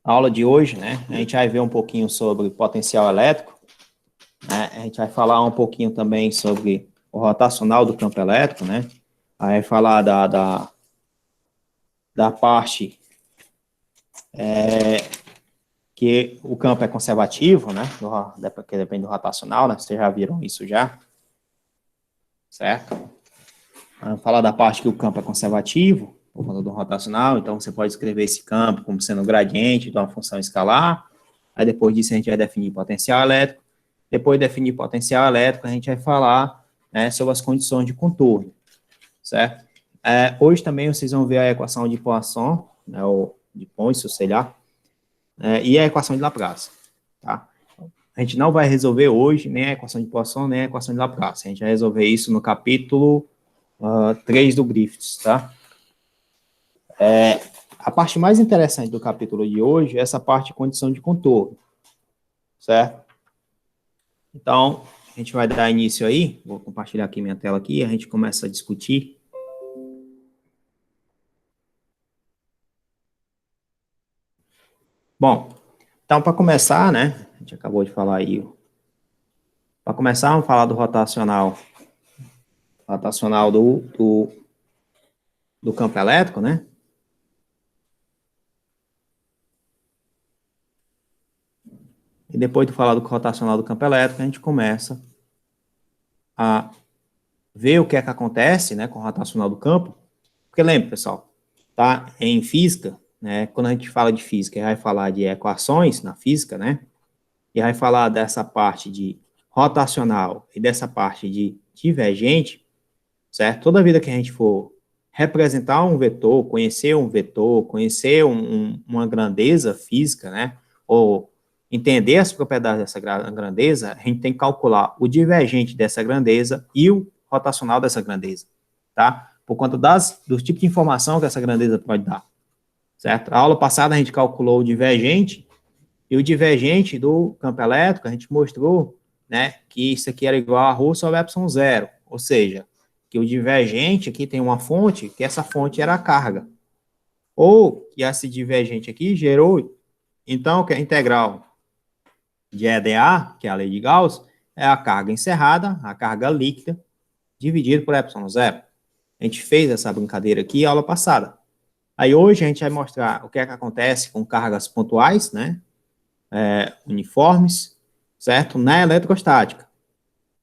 A aula de hoje, né, a gente vai ver um pouquinho sobre potencial elétrico, né, a gente vai falar um pouquinho também sobre o rotacional do campo elétrico, né, aí vai falar da parte que o campo é conservativo, né, que depende do rotacional, né, vocês já viram isso já, certo? Vamos falar da parte que o campo é conservativo, por conta do rotacional, então você pode escrever esse campo como sendo gradiente de uma função escalar, aí depois disso a gente vai definir potencial elétrico, depois de definir potencial elétrico, a gente vai falar, né, sobre as condições de contorno, certo? Hoje também vocês vão ver a equação de Poisson, né, ou de Ponce, sei lá, e a equação de Laplace, tá? A gente não vai resolver hoje nem a equação de Poisson, nem a equação de Laplace, a gente vai resolver isso no capítulo 3 do Griffiths, tá? A parte mais interessante do capítulo de hoje é essa parte de condição de contorno, certo? Então, a gente vai dar início aí, vou compartilhar aqui minha tela aqui, a gente começa a discutir. Bom, então para começar, né, a gente acabou de falar aí, para começar, vamos falar do rotacional do campo elétrico, né? E depois de falar do rotacional do campo elétrico, a gente começa a ver o que é que acontece, né, com o rotacional do campo. Porque lembra, pessoal, tá? Em física, né, quando a gente fala de física, vai falar de equações na física, né? E vai falar dessa parte de rotacional e dessa parte de divergente, certo? Toda vida que a gente for representar um vetor, conhecer uma grandeza física, né? Ou entender as propriedades dessa grandeza, a gente tem que calcular o divergente dessa grandeza e o rotacional dessa grandeza, tá? Por conta dos tipos de informação que essa grandeza pode dar, certo? A aula passada a gente calculou o divergente, e o divergente do campo elétrico, a gente mostrou, né, que isso aqui era igual a ρ sobre epsilon zero, ou seja, que o divergente aqui tem uma fonte, que essa fonte era a carga, ou que esse divergente aqui gerou, então, que a integral de EdA, que é a lei de Gauss, é a carga encerrada, a carga líquida, dividido por epsilon zero. A gente fez essa brincadeira aqui na aula passada. Aí hoje a gente vai mostrar o que é que acontece com cargas pontuais, né, uniformes, certo? Na eletrostática,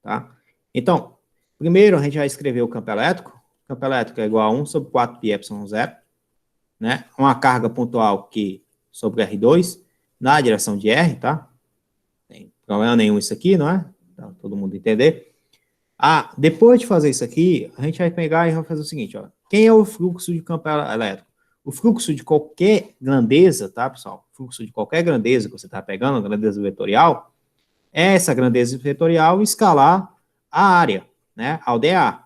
tá? Então, primeiro a gente vai escrever o campo elétrico. O campo elétrico é igual a 1 sobre 4 pi epsilon zero, né? Uma carga pontual Q sobre R2 na direção de R, tá? Não tem problema nenhum isso aqui, não é? Pra todo mundo entender. Depois de fazer isso aqui, a gente vai pegar e vai fazer o seguinte, ó. Quem é o fluxo de campo elétrico? O fluxo de qualquer grandeza, tá, pessoal? O fluxo de qualquer grandeza que você está pegando, grandeza vetorial, é essa grandeza vetorial escalar a área, né, ao dA,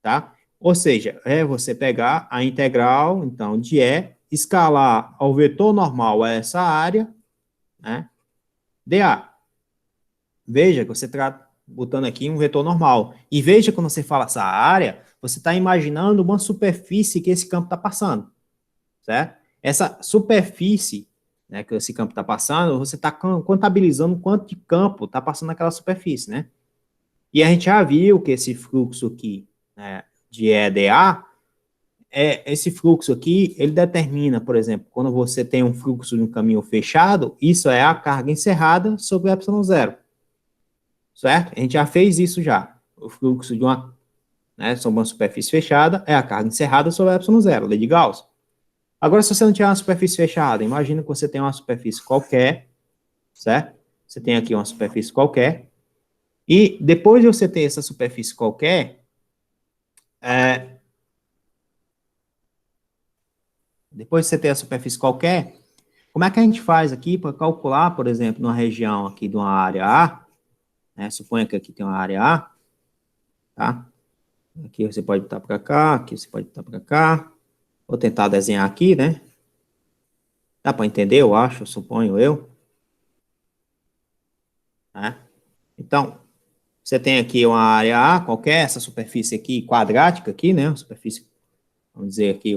tá? Ou seja, é você pegar a integral, então, de E, escalar ao vetor normal a essa área, né, dA. Veja que você está botando aqui um vetor normal. E veja quando você fala essa área, você está imaginando uma superfície que esse campo está passando, certo? Essa superfície, né, que esse campo está passando, você está contabilizando quanto de campo está passando naquela superfície, né? E a gente já viu que esse fluxo aqui, né, de EDA, esse fluxo aqui, ele determina, por exemplo, quando você tem um fluxo de um caminho fechado, isso é a carga encerrada sobre epsilon zero, certo? A gente já fez isso já. O fluxo de uma, né, sobre uma superfície fechada é a carga encerrada sobre epsilon zero, lei de Gauss. Agora, se você não tiver uma superfície fechada, imagina que você tem uma superfície qualquer, certo? Você tem aqui uma superfície qualquer, e depois de você ter essa superfície qualquer, depois de você ter a superfície qualquer, como é que a gente faz aqui para calcular, por exemplo, numa região aqui de uma área A, né? Suponha que aqui tem uma área A, tá? Aqui você pode botar para cá, aqui você pode botar para cá. Vou tentar desenhar aqui, né? Dá para entender, eu acho, suponho eu. Né? Então, você tem aqui uma área A qualquer, essa superfície aqui quadrática aqui, né? Uma superfície, vamos dizer aqui,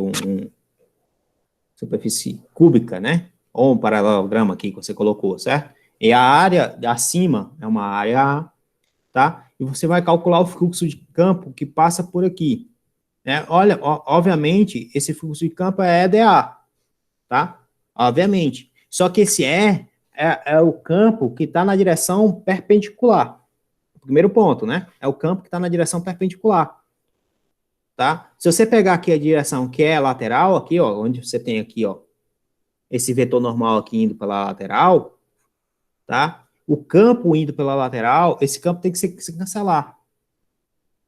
superfície cúbica, né? ou um paralelogramo aqui que você colocou, certo? E a área acima é uma área A, tá? E você vai calcular o fluxo de campo que passa por aqui, né? Olha, obviamente, esse fluxo de campo é EDA, tá? Obviamente. Só que esse é o campo que está na direção perpendicular. O primeiro ponto, né? É o campo que está na direção perpendicular, tá? Se você pegar aqui a direção que é lateral, aqui, ó, onde você tem aqui, ó, esse vetor normal aqui indo pela lateral, tá? O campo indo pela lateral, esse campo tem que se cancelar.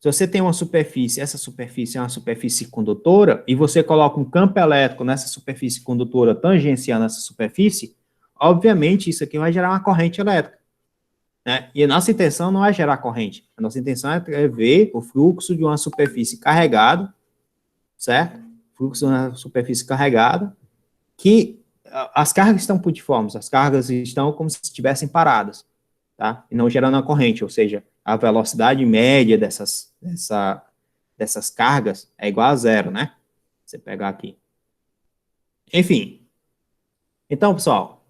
Se você tem uma superfície, essa superfície é uma superfície condutora, e você coloca um campo elétrico nessa superfície condutora tangenciando essa superfície, obviamente isso aqui vai gerar uma corrente elétrica, né? E a nossa intenção não é gerar corrente, a nossa intenção é ver o fluxo de uma superfície carregada, certo? Fluxo de uma superfície carregada, que as cargas estão putiformes, as cargas estão como se estivessem paradas, tá? E não gerando a corrente, ou seja, a velocidade média dessas cargas é igual a zero, né? Você pegar aqui. Enfim, então, pessoal,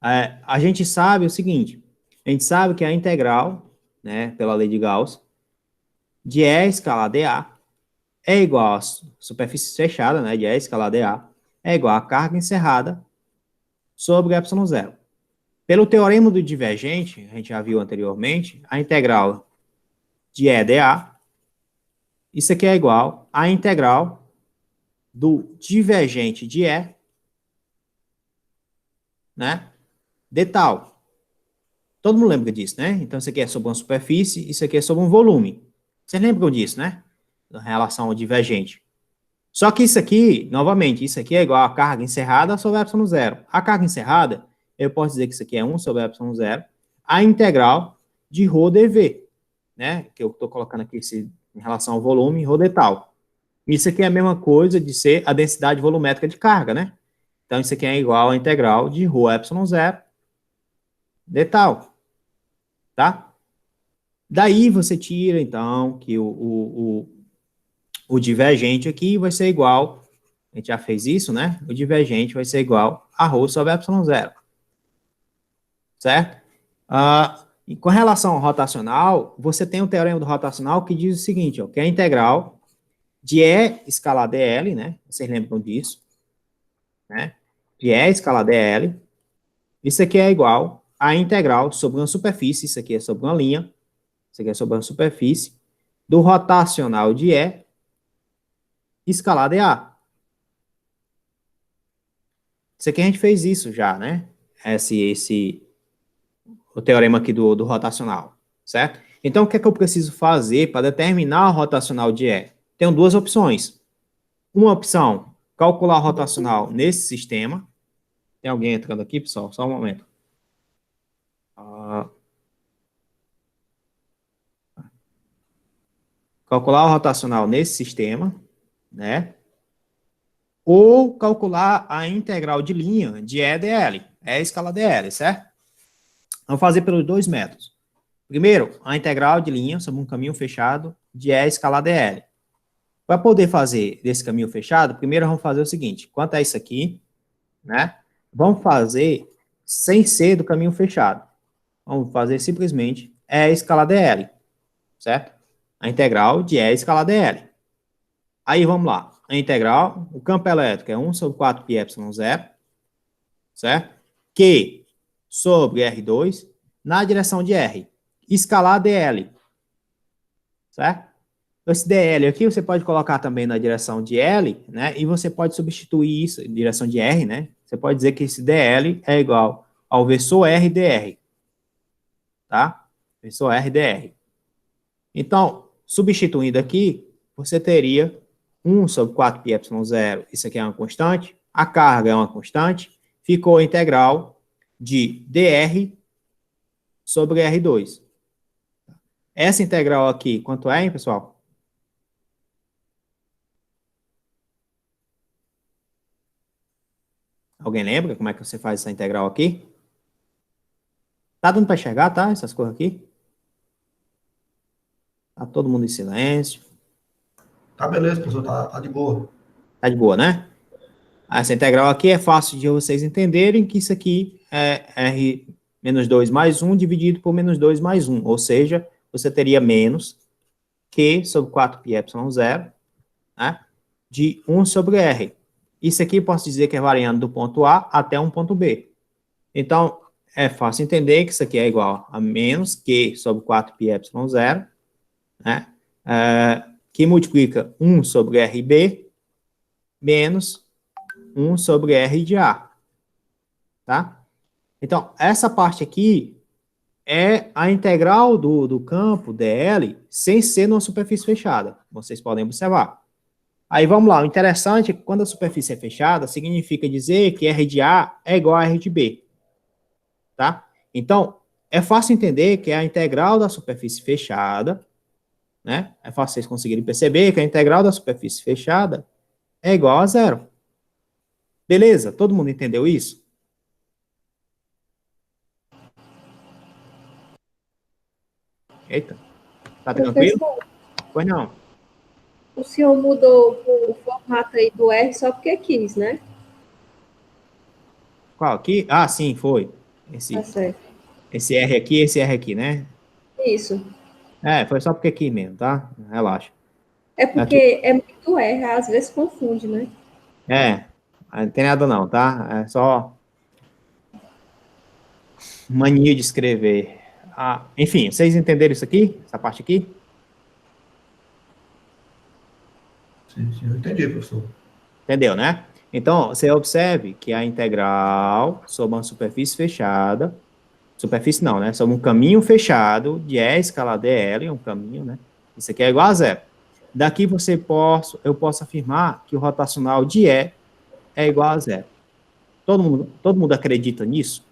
a gente sabe o seguinte, a gente sabe que a integral, né, pela lei de Gauss, de E escalada A é igual a superfície fechada, né, de E escalada A, é igual a carga encerrada sobre ε0. Pelo teorema do divergente, a gente já viu anteriormente, a integral de E dA, isso aqui é igual à integral do divergente de E, né, de tal. Todo mundo lembra disso, né? Então, isso aqui é sobre uma superfície, isso aqui é sobre um volume. Vocês lembram disso, né? Em relação ao divergente. Só que isso aqui, novamente, isso aqui é igual a carga encerrada sobre ε0. A carga encerrada, eu posso dizer que isso aqui é 1 sobre ε0, a integral de ρ dV, né? Que eu estou colocando aqui em relação ao volume, ρ de tal. Isso aqui é a mesma coisa de ser a densidade volumétrica de carga, né? Então, isso aqui é igual à integral de ρ ε0 de tal, tá? Daí você tira, então, que o divergente aqui vai ser igual, a gente já fez isso, né? O divergente vai ser igual a ρ sobre ε0, certo? E com relação ao rotacional, você tem o teorema do rotacional que diz o seguinte, ó, que é a integral de E escalar dl, né? Vocês lembram disso, né? De E escalar dl, isso aqui é igual à integral sobre uma superfície, isso aqui é sobre uma linha, isso aqui é sobre uma superfície, do rotacional de E escalar dA. Isso aqui a gente fez isso já, né? O teorema aqui do rotacional, certo? Então, o que é que eu preciso fazer para determinar o rotacional de E? Tenho duas opções. Uma opção, calcular o rotacional nesse sistema. Tem alguém entrando aqui, pessoal? Só um momento. Calcular o rotacional nesse sistema, né? Ou calcular a integral de linha de E dl, E escala dl, certo? Vamos fazer pelos dois métodos. Primeiro, a integral de linha sobre um caminho fechado de E escala dl. Para poder fazer desse caminho fechado, primeiro vamos fazer o seguinte, quanto é isso aqui, né? Vamos fazer sem ser do caminho fechado. Vamos fazer simplesmente E escala dl, certo? A integral de E escala dl. Aí vamos lá. A integral, o campo elétrico é 1 sobre 4 π ε0, certo? Q sobre R2 na direção de R. Escalar dl, certo? Esse dl aqui você pode colocar também na direção de L, né? E você pode substituir isso, direção de R, né? Você pode dizer que esse dl é igual ao versor R dr, tá? Versor R dr. Então, substituindo aqui, você teria 1 sobre 4 π ε0, isso aqui é uma constante, a carga é uma constante, ficou a integral de dr sobre R2. Essa integral aqui, quanto é, hein, pessoal? Alguém lembra como é que você faz essa integral aqui? Tá dando para enxergar, tá? Essas coisas aqui? Tá todo mundo em silêncio. Tá beleza, professor, tá de boa. Tá de boa, né? Essa integral aqui é fácil de vocês entenderem que isso aqui é R menos 2 mais 1 dividido por menos 2 mais 1, ou seja, você teria menos Q sobre 4πε0, né, de 1 sobre R. Isso aqui posso dizer que é variando do ponto A até um ponto B. Então, é fácil entender que isso aqui é igual a menos Q sobre 4πε0, né, que multiplica 1 sobre RB menos 1 sobre R de A, tá? Então, essa parte aqui é a integral do campo dl sem ser numa superfície fechada. Vocês podem observar. Aí vamos lá, o interessante é que quando a superfície é fechada, significa dizer que R de A é igual a R de B, tá? Então, é fácil entender que é a integral da superfície fechada, né? É fácil vocês conseguirem perceber que a integral da superfície fechada é igual a zero. Beleza? Todo mundo entendeu isso? Eita, tá tranquilo? Professor, Pois não. o senhor mudou o formato aí do R só porque quis, né? Qual aqui? Ah, sim, foi. Tá Esse, certo. esse R aqui, né? Isso. É, foi só porque aqui mesmo, tá? Relaxa. É Aqui. porque é muito R, às vezes confunde, né? Não tem nada não, tá? É só mania de escrever. Ah, enfim, vocês entenderam isso aqui? Essa parte aqui? Sim, sim, eu entendi, professor. Entendeu, né? Então, você observe que a integral sobre uma superfície fechada, superfície não, né? Sobre um caminho fechado de E escalar dl, um caminho, né? Isso aqui é igual a zero. Daqui eu posso afirmar que o rotacional de E é igual a zero. Todo mundo acredita nisso?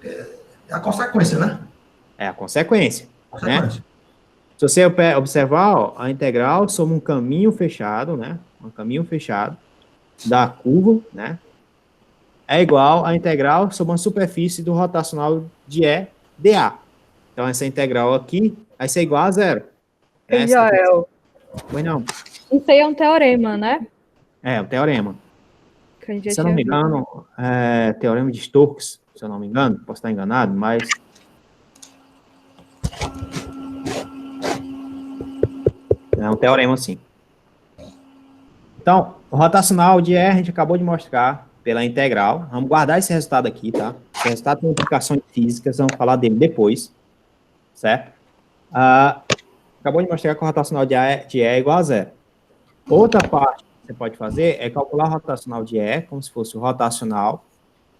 É a consequência, né? É a consequência, né? Consequência. Se você observar, ó, a integral sobre um caminho fechado, né? Um caminho fechado da curva, né? É igual à integral sobre uma superfície do rotacional de E dA. Então, essa integral aqui vai ser igual a zero. Né? Joel, Pois não. isso aí é um teorema, né? É, o teorema. Que a gente já Se eu não tinha me visto. engano, é teorema de Stokes, se eu não me engano, posso estar enganado, mas... É um teorema, sim. Então, o rotacional de E a gente acabou de mostrar pela integral. Vamos guardar esse resultado aqui, tá? Esse resultado tem implicações físicas, vamos falar dele depois, certo? Acabou de mostrar que o rotacional de E é igual a zero. Outra parte que você pode fazer é calcular o rotacional de E como se fosse o rotacional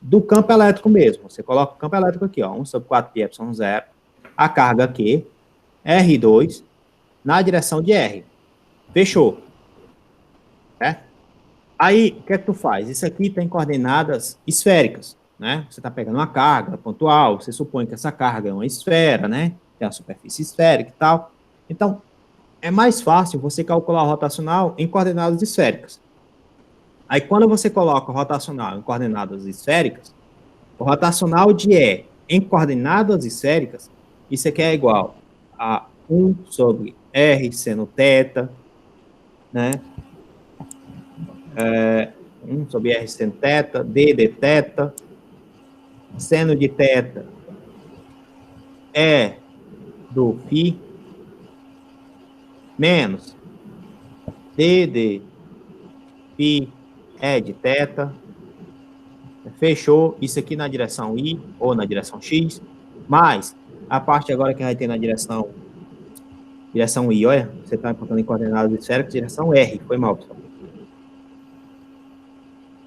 do campo elétrico mesmo. Você coloca o campo elétrico aqui, ó, 1 sobre 4πε0, a carga Q, R2, na direção de R. Fechou. Certo? Aí, o que é que tu faz? Isso aqui tem coordenadas esféricas, né? Você está pegando uma carga pontual, você supõe que essa carga é uma esfera, né? Tem a superfície esférica e tal. Então, é mais fácil você calcular o rotacional em coordenadas esféricas. Aí, quando você coloca o rotacional em coordenadas esféricas, o rotacional de E em coordenadas esféricas, isso aqui é igual a 1 sobre R seno θ, né? 1 sobre R seno θ, D de θ, seno de θ é do φ, menos D de φ é de θ, fechou, isso aqui na direção Y ou na direção X, mais a parte agora que vai ter na direção Y, olha, você está encontrando em coordenadas esféricas, direção R, foi mal, pessoal.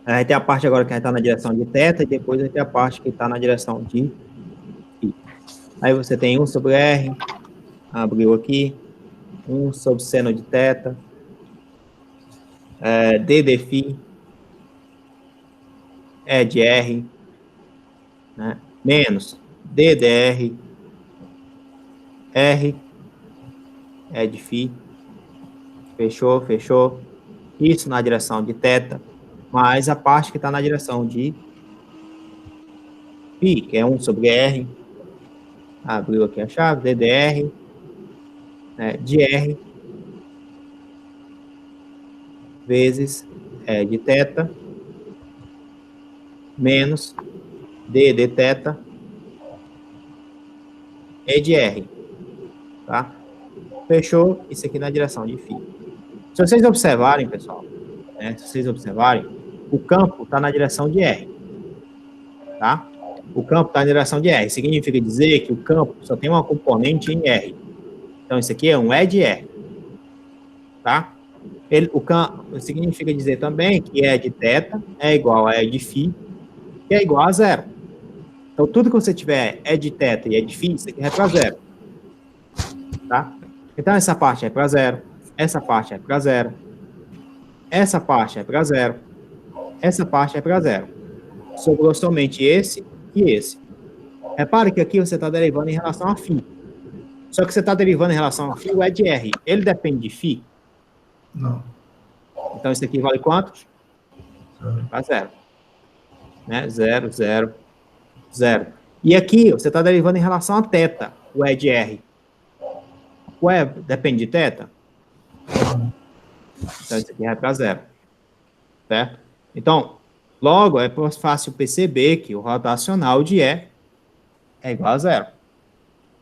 Aí tem a parte agora que vai estar na direção de θ, e depois vai ter a parte que está na direção de φ. Aí você tem 1 sobre R, abriu aqui, 1 sobre seno de θ, D de φ é de R, né? Menos D de R, R é de φ, fechou, fechou, isso na direção de θ, mais a parte que está na direção de φ, que é 1 sobre R, abriu aqui a chave, D de R, né, de R, vezes E de θ menos D de θ E de R, tá? Fechou? Isso aqui na direção de φ. Se vocês observarem, pessoal, né, se vocês observarem, o campo está na direção de R, tá? O campo está na direção de R. Significa dizer que o campo só tem uma componente em R. Então, isso aqui é um E de R, tá? O campo significa dizer também que E de θ é igual a E de φ, que é igual a zero. Então, tudo que você tiver E de θ e E de φ, isso aqui é para zero, tá? Então, essa parte é para zero, essa parte é para zero, essa parte é para zero, essa parte é para zero. Sobrou somente esse e esse. Repare que aqui você está derivando em relação a φ. Só que você está derivando em relação a φ, o E de R. Ele depende de φ? Não. Então, isso aqui vale quanto? Para zero. Né? Zero, zero, zero. E aqui, você está derivando em relação a θ, o E de R. O E depende de θ? Então, isso aqui vai para zero. Certo? Então, logo, é fácil perceber que o rotacional de E é igual a zero.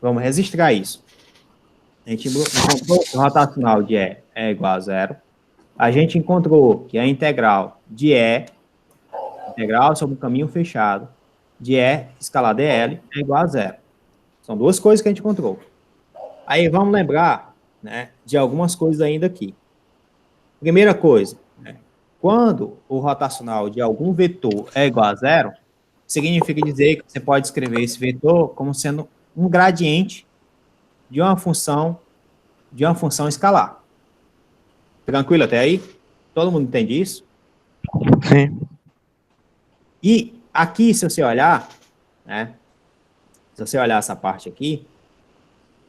Vamos registrar isso. A gente encontrou que o rotacional de E é igual a zero. A gente encontrou que a integral de E, integral sobre um caminho fechado, de E escalar dl é igual a zero. São duas coisas que a gente encontrou. Aí vamos lembrar, né, de algumas coisas ainda aqui. Primeira coisa, né, quando o rotacional de algum vetor é igual a zero, significa dizer que você pode escrever esse vetor como sendo um gradiente de uma função escalar. Tranquilo até aí? Todo mundo entende isso? Sim. E aqui, se você olhar, né, se você olhar essa parte aqui,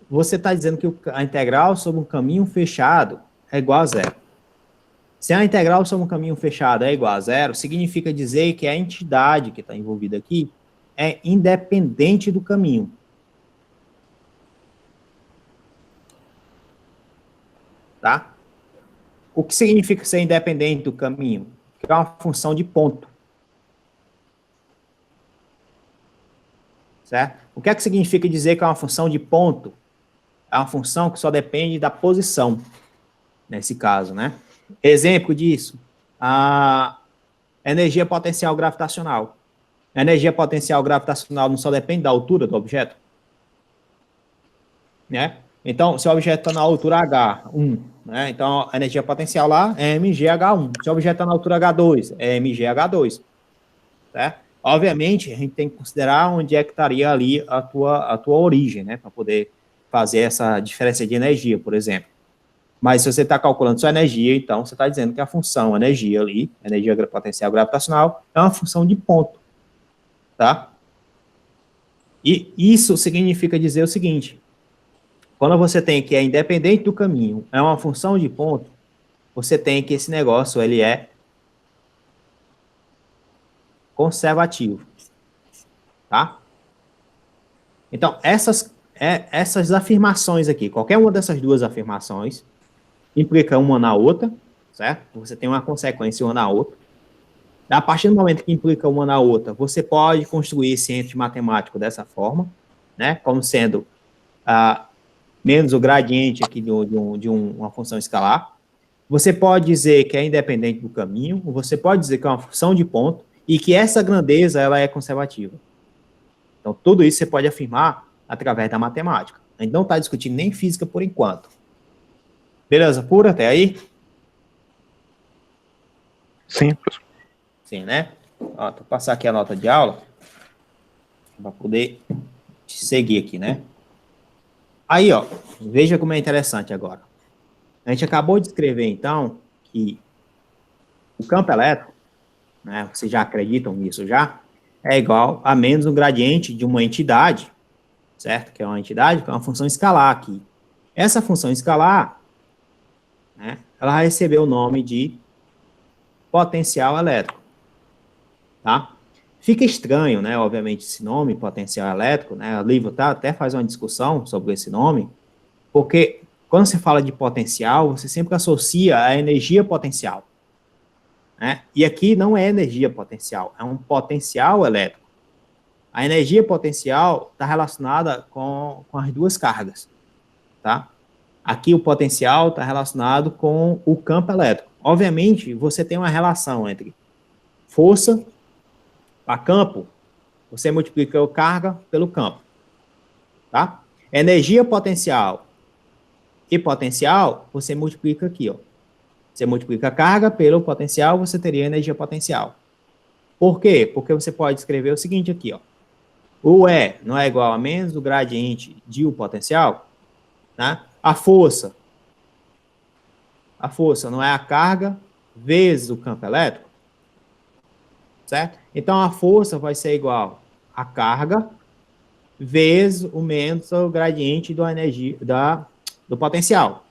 você está dizendo que a integral sobre um caminho fechado é igual a zero. Se a integral sobre um caminho fechado é igual a zero, significa dizer que a entidade que está envolvida aqui é independente do caminho. Tá? O que significa ser independente do caminho? Que é uma função de ponto. Certo? O que é que significa dizer que é uma função de ponto? É uma função que só depende da posição, nesse caso, né? Exemplo disso, a energia potencial gravitacional. A energia potencial gravitacional não só depende da altura do objeto, né? Então, se o objeto está na altura H1, né? Então, a energia potencial lá é mgh1. Se o objeto está na altura H2, é mgh2, certo? Obviamente, a gente tem que considerar onde é que estaria ali a tua origem, né? Para poder fazer essa diferença de energia, por exemplo. Mas se você está calculando sua energia, então você está dizendo que a função energia ali, energia potencial gravitacional, é uma função de ponto, tá? E isso significa dizer o seguinte: quando você tem que é independente do caminho, é uma função de ponto, você tem que esse negócio ele é conservativo, tá? Então, essas afirmações aqui, qualquer uma dessas duas afirmações, implica uma na outra, certo? Você tem uma consequência uma na outra. A partir do momento que implica uma na outra, você pode construir esse ente matemático dessa forma, né? Como sendo menos o gradiente aqui de uma função escalar. Você pode dizer que é independente do caminho, você pode dizer que é uma função de ponto, e que essa grandeza ela é conservativa. Então, tudo isso você pode afirmar através da matemática. A gente não está discutindo nem física por enquanto. Beleza, pura até aí? Sim, professor. Sim, né? Ó, vou passar aqui a nota de aula para poder seguir aqui, né? Aí, ó, veja como é interessante agora. A gente acabou de escrever, então, que o campo elétrico, né, vocês já acreditam nisso já, é igual a menos um gradiente de uma entidade, certo? Que é uma entidade, que é uma função escalar aqui. Essa função escalar, né, ela recebeu o nome de potencial elétrico, tá? Fica estranho, né, obviamente, esse nome, potencial elétrico, né, o livro até faz uma discussão sobre esse nome, porque quando você fala de potencial, você sempre associa a energia potencial, né? E aqui não é energia potencial, é um potencial elétrico. A energia potencial está relacionada com as duas cargas, tá? Aqui o potencial está relacionado com o campo elétrico. Obviamente, você tem uma relação entre força a campo, você multiplica a carga pelo campo, tá? Energia potencial e potencial, você multiplica aqui, ó. Você multiplica a carga pelo potencial, você teria energia potencial. Por quê? Porque você pode escrever o seguinte aqui, ó. O E não é igual a menos o gradiente de U potencial, né? A força não é a carga vezes o campo elétrico, certo? Então, a força vai ser igual a carga vezes o menos o gradiente da energia, do potencial,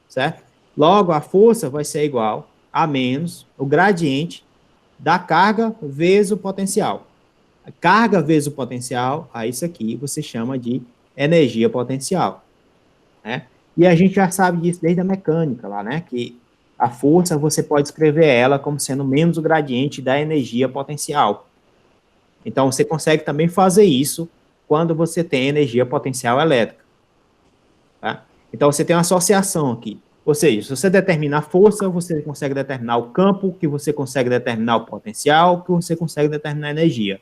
certo? Logo, a força vai ser igual a menos o gradiente da carga vezes o potencial. A carga vezes o potencial, a isso aqui você chama de energia potencial, né? E a gente já sabe disso desde a mecânica lá, né? Que a força você pode escrever ela como sendo menos o gradiente da energia potencial. Então, você consegue também fazer isso quando você tem energia potencial elétrica, tá? Então, você tem uma associação aqui. Ou seja, se você determina a força, você consegue determinar o campo, que você consegue determinar o potencial, que você consegue determinar a energia.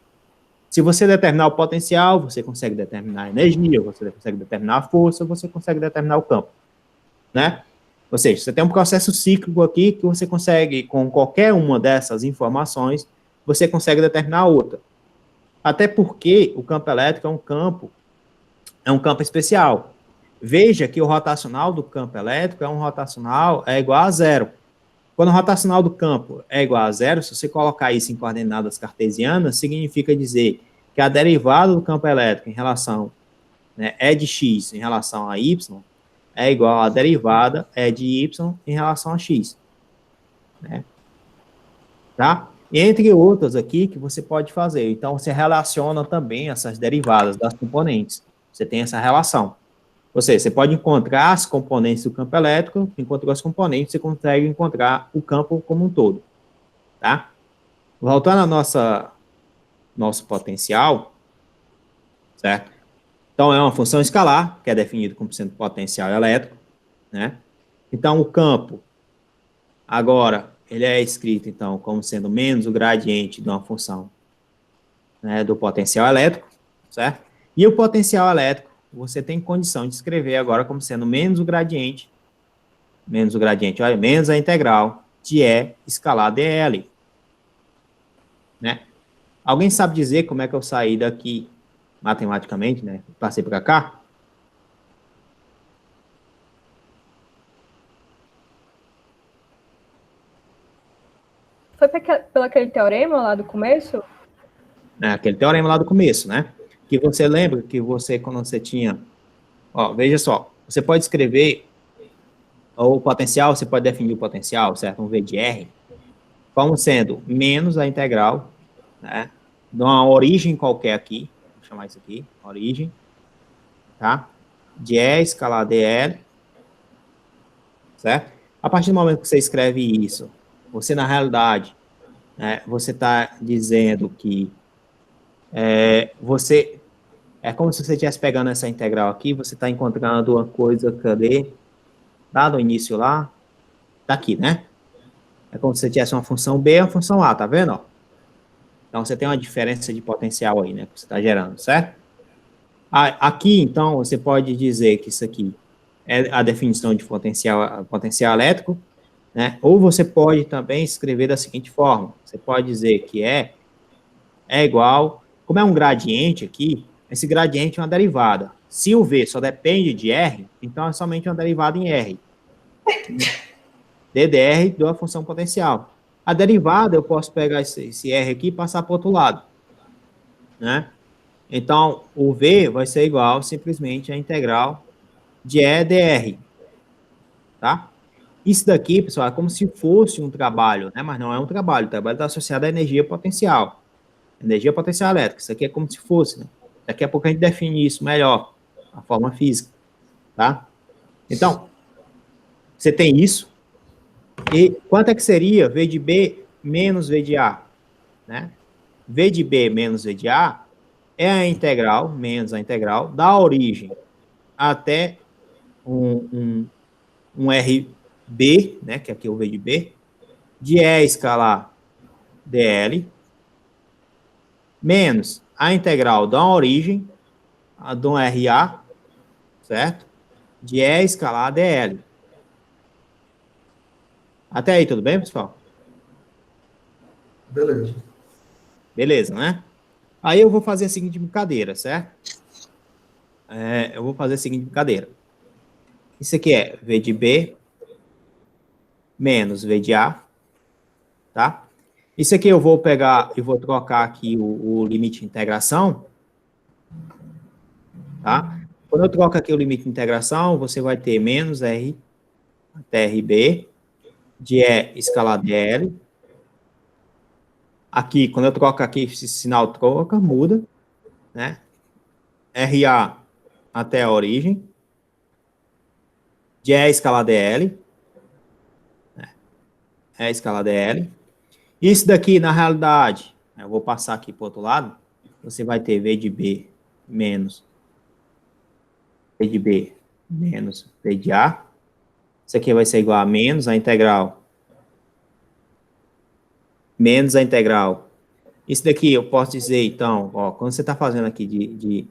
Se você determinar o potencial, você consegue determinar a energia, você consegue determinar a força, você consegue determinar o campo, né? Ou seja, você tem um processo cíclico aqui que você consegue, com qualquer uma dessas informações, você consegue determinar a outra. Até porque o campo elétrico é um campo especial. Veja que o rotacional do campo elétrico é igual a zero. Quando o rotacional do campo é igual a zero, se você colocar isso em coordenadas cartesianas, significa dizer que a derivada do campo elétrico em relação, né, E de x em relação a y, é igual à derivada E de y em relação a x, né? Tá? Entre outras aqui que você pode fazer. Então, você relaciona também essas derivadas das componentes. Você tem essa relação. Ou seja, você pode encontrar as componentes do campo elétrico, encontrando as componentes, você consegue encontrar o campo como um todo, tá? Voltando ao nosso potencial, certo? Então, é uma função escalar, que é definido como sendo potencial elétrico, né? Então, o campo, agora, ele é escrito, então, como sendo menos o gradiente de uma função, né, do potencial elétrico, certo? E o potencial elétrico, você tem condição de escrever agora como sendo menos o gradiente, olha, menos a integral de E escalar dl, né? Alguém sabe dizer como é que eu saí daqui matematicamente, né? Passei para cá? Foi pelo aquele teorema lá do começo? É, aquele teorema lá do começo, né? Que você lembra que você, quando você tinha... Ó, veja só, você pode escrever o potencial, você pode definir o potencial, certo? Um V de R, como sendo menos a integral, né? De uma origem qualquer aqui, vou chamar isso aqui, origem, tá? De E escalar dl, certo? A partir do momento que você escreve isso, você, na realidade, né, você está dizendo que você... É como se você estivesse pegando essa integral aqui, você está encontrando uma coisa, cadê? Lá no início lá, tá aqui, né? É como se você tivesse uma função B e uma função A, tá vendo? Ó? Então, você tem uma diferença de potencial aí, né? Que você está gerando, certo? Aqui, então, você pode dizer que isso aqui é a definição de potencial elétrico, né? Ou você pode também escrever da seguinte forma. Você pode dizer que é igual... Como é um gradiente aqui, esse gradiente é uma derivada. Se o V só depende de R, então é somente uma derivada em R. ddr da função potencial. A derivada, eu posso pegar esse R aqui e passar para o outro lado, né? Então, o V vai ser igual simplesmente a integral de E dr, tá? Isso daqui, pessoal, é como se fosse um trabalho, né? Mas não é um trabalho. O trabalho está associado à energia potencial. Energia potencial elétrica. Isso aqui é como se fosse, né? Daqui a pouco a gente define isso melhor, a forma física, tá? Então, você tem isso. E quanto é que seria V de B menos V de A, né? V de B menos V de A é a integral, menos a integral, da origem até um RB, né, que aqui é o V de B, de E escalar dl, menos a integral da origem do RA, certo? De E escalar dl. Até aí, tudo bem, pessoal? Beleza. Beleza, né? Aí eu vou fazer a seguinte brincadeira, certo? Eu vou fazer a seguinte brincadeira. Isso aqui é V de B menos V de A, tá? Isso aqui eu vou pegar e vou trocar aqui o limite de integração, tá? Quando eu troco aqui o limite de integração, você vai ter menos R até RB de E escalar dl. Aqui, quando eu troco aqui, esse sinal troca, muda, né? RA até a origem, de E escalar dl, né? E escalar dl. Isso daqui, na realidade, eu vou passar aqui para o outro lado, você vai ter V de B menos V de B menos V de A. Isso aqui vai ser igual a menos a integral. Menos a integral. Isso daqui eu posso dizer, então, ó, quando você está fazendo aqui de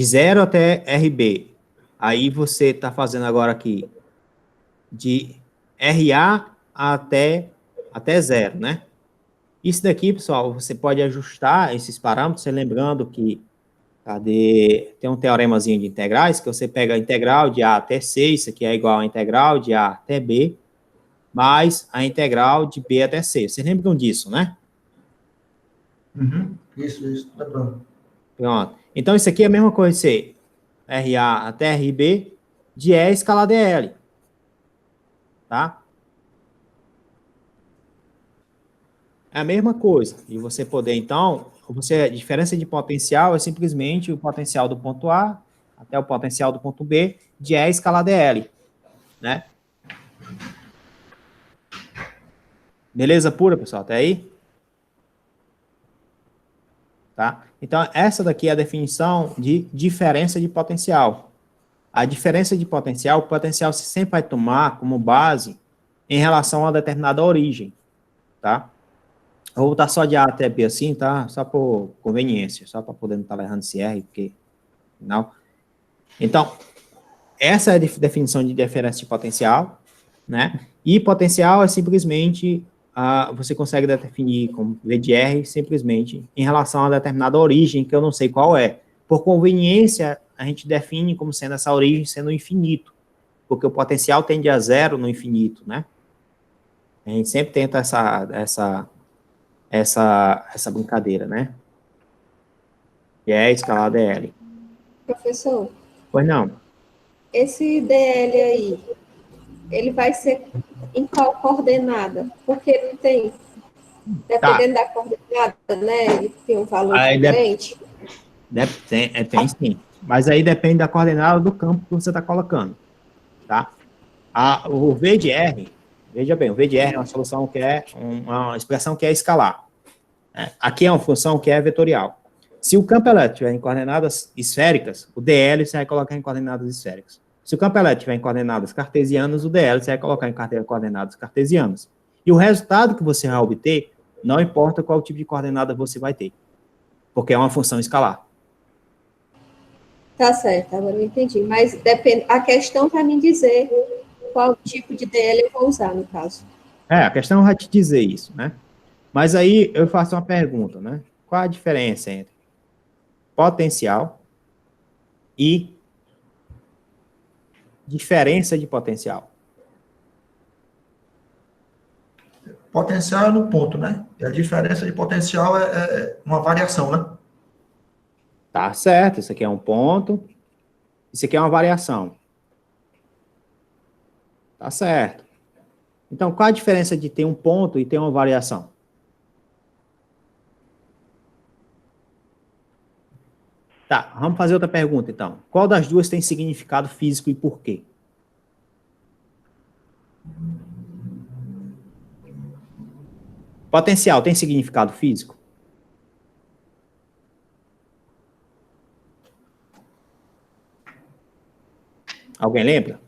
0 até RB, aí você está fazendo agora aqui de RA até 0, né? Isso daqui, pessoal, você pode ajustar esses parâmetros, você lembrando que tem um teoremazinho de integrais, que você pega a integral de A até C, isso aqui é igual a integral de A até B, mais a integral de B até C. Vocês lembram disso, né? Uhum. Isso, lembrando. Pronto. Então, isso aqui é a mesma coisa de ser RA até RB de E escalar dl. Tá? É a mesma coisa. E você poder, então, a diferença de potencial é simplesmente o potencial do ponto A até o potencial do ponto B de E escalar dl. Né? Beleza pura, pessoal? Até aí? Tá? Então, essa daqui é a definição de diferença de potencial. A diferença de potencial, o potencial você sempre vai tomar como base em relação a determinada origem, tá? Eu vou botar só de A até B assim, tá? Só por conveniência, só para poder não estar errando esse R, porque, não. Então, essa é a definição de diferença de potencial, né? E potencial é simplesmente, você consegue definir como V de R simplesmente em relação a determinada origem, que eu não sei qual é. Por conveniência, a gente define como sendo essa origem sendo infinito, porque o potencial tende a zero no infinito, né? A gente sempre tenta essa brincadeira, né? E é escalar dl. Professor, Pois não. esse DL aí, ele vai ser em qual coordenada? Porque não tem, dependendo da coordenada, né? Ele tem um valor Aí diferente. tem sim. Mas aí depende da coordenada do campo que você está colocando, tá? O V de R, veja bem, o V de R é uma solução que é uma expressão que é escalar. Né? Aqui é uma função que é vetorial. Se o campo elétrico estiver em coordenadas esféricas, o DL você vai colocar em coordenadas esféricas. Se o campo elétrico estiver em coordenadas cartesianas, o DL você vai colocar em coordenadas cartesianas. E o resultado que você vai obter, não importa qual tipo de coordenada você vai ter, porque é uma função escalar. Tá certo, agora eu entendi. Mas depende, a questão vai me dizer qual tipo de DL eu vou usar, no caso. A questão vai te dizer isso, né? Mas aí eu faço uma pergunta, né? Qual a diferença entre potencial e diferença de potencial? Potencial é no ponto, né? E a diferença de potencial é uma variação, né? Tá certo, isso aqui é um ponto, isso aqui é uma variação. Tá certo. Então, qual a diferença de ter um ponto e ter uma variação? Tá, vamos fazer outra pergunta, então. Qual das duas tem significado físico e por quê? Potencial tem significado físico? Alguém lembra?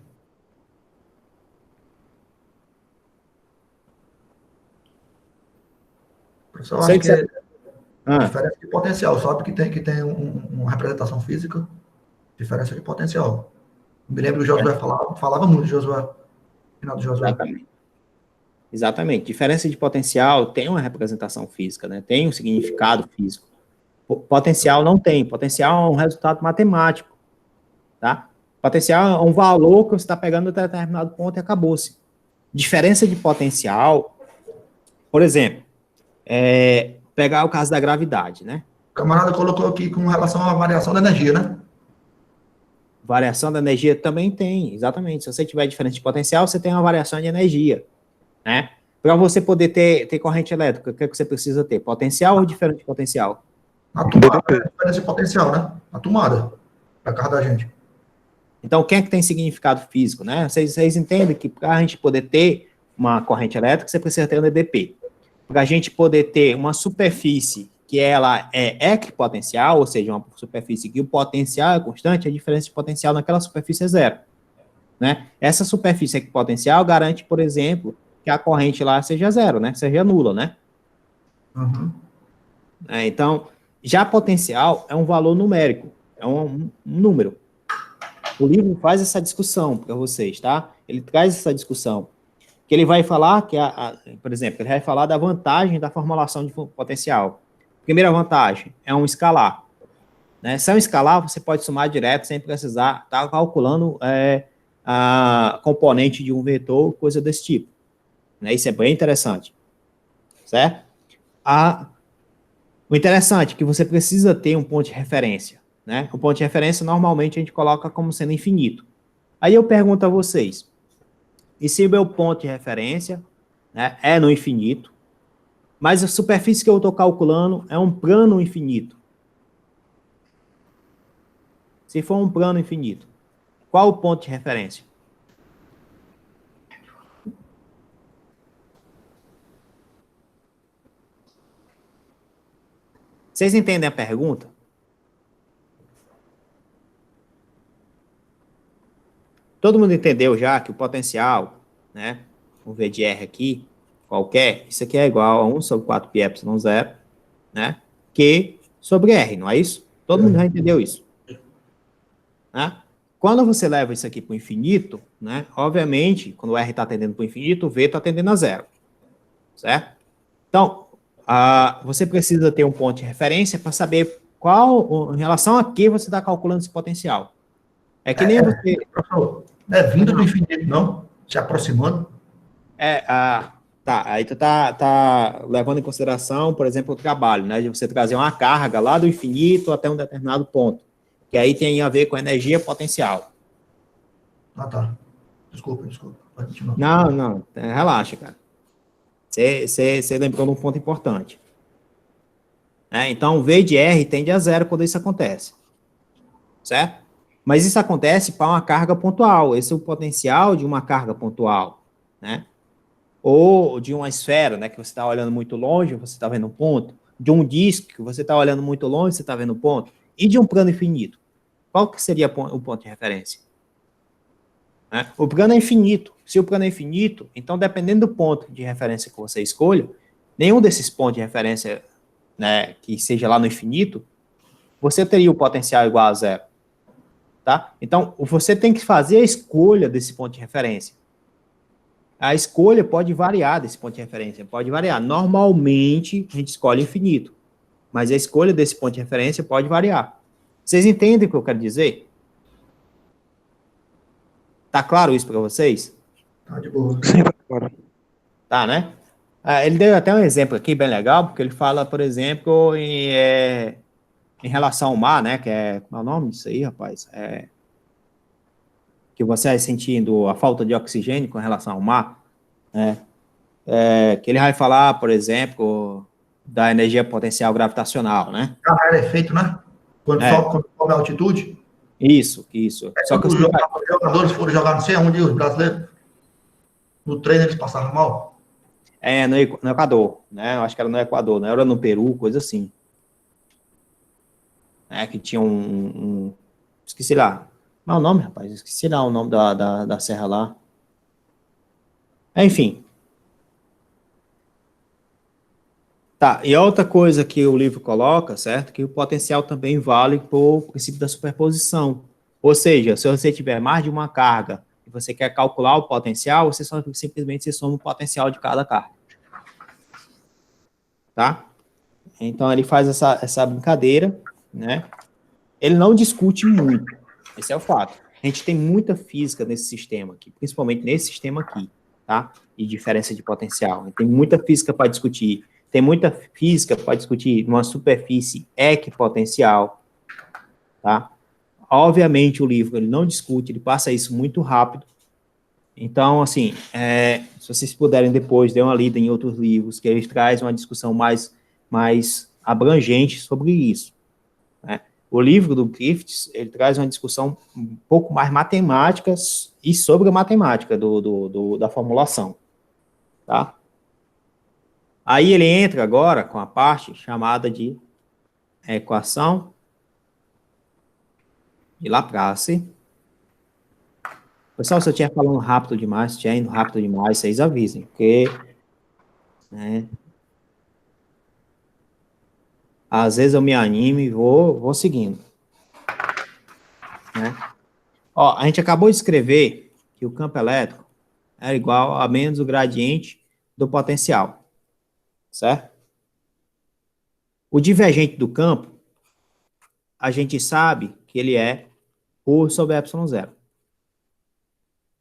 Professor, eu Sei acho que que você... é diferença de potencial, sabe que tem uma representação física, diferença de potencial. Me lembro que o Josué falava muito, Josué, final do Josué. Exatamente. Exatamente. Diferença de potencial tem uma representação física, né? Tem um significado físico. Potencial não tem. Potencial é um resultado matemático, tá? Potencial é um valor que você está pegando em determinado ponto e acabou-se. Diferença de potencial, por exemplo, pegar o caso da gravidade, né? O camarada colocou aqui com relação à variação da energia, né? Variação da energia também tem, exatamente. Se você tiver diferença de potencial, você tem uma variação de energia, né? Para você poder ter corrente elétrica, o que é que você precisa ter? Potencial ou diferente de potencial? Na tomada, DDP. né? Diferença de potencial, né? Na tomada, da casa da gente. Então, quem é que tem significado físico, né? Vocês entendem que para a gente poder ter uma corrente elétrica, você precisa ter um EDP. Para a gente poder ter uma superfície que ela é equipotencial, ou seja, uma superfície que o potencial é constante, a diferença de potencial naquela superfície é zero, né? Essa superfície equipotencial garante, por exemplo, que a corrente lá seja zero, né? Seja nula, né? Uhum. Então, já potencial é um valor numérico, é um número. O livro faz essa discussão para vocês, tá? Ele traz essa discussão. Que ele vai falar que, por exemplo, ele vai falar da vantagem da formulação de potencial. Primeira vantagem é um escalar, né? Se é um escalar, você pode somar direto sem precisar estar calculando a componente de um vetor, coisa desse tipo, né? Isso é bem interessante, certo? O interessante é que você precisa ter um ponto de referência, né? O ponto de referência, normalmente, a gente coloca como sendo infinito. Aí eu pergunto a vocês, e se o meu ponto de referência, né, é no infinito, mas a superfície que eu estou calculando é um plano infinito? Se for um plano infinito, qual o ponto de referência? Vocês entendem a pergunta? Todo mundo entendeu já que o potencial, né, o V de R aqui, qualquer, isso aqui é igual a 1 sobre 4 π epsilon 0, né, Q sobre R, não é isso? Todo mundo já entendeu isso, né? Quando você leva isso aqui para o infinito, né, obviamente, quando o R está tendendo para o infinito, o V está tendendo a zero, certo? Então, você precisa ter um ponto de referência para saber em relação a que você está calculando esse potencial. É que nem você... Professor, não é vindo do infinito, não? Se aproximando? Tá, aí tu tá levando em consideração, por exemplo, o trabalho, né, de você trazer uma carga lá do infinito até um determinado ponto, que aí tem a ver com energia potencial. Ah, tá. Desculpa. Pode continuar. Não, relaxa, cara. Você lembrou de um ponto importante. Então, V de R tende a zero quando isso acontece, certo? Mas isso acontece para uma carga pontual, esse é o potencial de uma carga pontual, né? Ou de uma esfera, né, que você está olhando muito longe, você está vendo um ponto, de um disco que você está olhando muito longe, você está vendo um ponto, e de um plano infinito. Qual que seria o ponto de referência? O plano é infinito. Se o plano é infinito, então, dependendo do ponto de referência que você escolha, nenhum desses pontos de referência, né, que seja lá no infinito, você teria o potencial igual a zero. Tá? Então, você tem que fazer a escolha desse ponto de referência. A escolha pode variar desse ponto de referência, pode variar. Normalmente, a gente escolhe infinito, mas a escolha desse ponto de referência pode variar. Vocês entendem o que eu quero dizer? Tá claro isso para vocês? Tá de boa. Sim, tá claro. Tá, né? Ele deu até um exemplo aqui bem legal, porque ele fala, por exemplo, em relação ao mar, né? Que qual é o nome disso aí, rapaz? Que você vai sentindo a falta de oxigênio com relação ao mar, né? Que ele vai falar, por exemplo, da energia potencial gravitacional, né? Caralho, é feito, né? Quando sobe a altitude. Isso. Só que os jogadores foram jogar não sei aonde, os brasileiros. No treino eles passaram mal? No Equador, né? Eu acho que era no Equador, não era no Peru, coisa assim. Que tinha esqueci lá. Qual é o nome, rapaz? Esqueci lá o nome da serra lá. Enfim. Tá, e outra coisa que o livro coloca, certo? Que o potencial também vale por princípio da superposição. Ou seja, se você tiver mais de uma carga e você quer calcular o potencial, você simplesmente soma o potencial de cada carga. Tá? Então, ele faz essa brincadeira, né? Ele não discute muito, esse é o fato. A gente tem muita física nesse sistema aqui, principalmente nesse sistema aqui, tá? E diferença de potencial. Tem muita física para discutir. Tem muita física para discutir numa superfície equipotencial, tá? Obviamente, o livro ele não discute, ele passa isso muito rápido. Então, assim, se vocês puderem depois, dar uma lida em outros livros, que eles trazem uma discussão mais abrangente sobre isso, né? O livro do Griffiths, ele traz uma discussão um pouco mais matemática e sobre a matemática da formulação, tá? Aí ele entra agora com a parte chamada de equação de Laplace. Pessoal, se eu estiver falando rápido demais, se estiver indo rápido demais, vocês avisem, porque, né, às vezes eu me animo e vou seguindo, né? Ó, a gente acabou de escrever que o campo elétrico é igual a menos o gradiente do potencial, certo? O divergente do campo, a gente sabe que ele é ρ sobre ε0.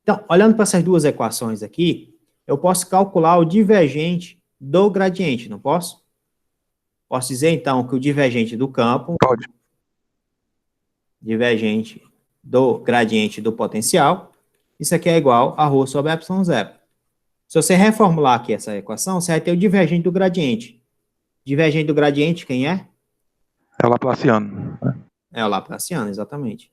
Então, olhando para essas duas equações aqui, eu posso calcular o divergente do gradiente, não posso? Posso dizer, então, que o divergente do campo... Pode. Divergente do gradiente do potencial, isso aqui é igual a ρ sobre ε0. Se você reformular aqui essa equação, você vai ter o divergente do gradiente. Divergente do gradiente, quem é? É o Laplaciano. Né? É o Laplaciano, exatamente.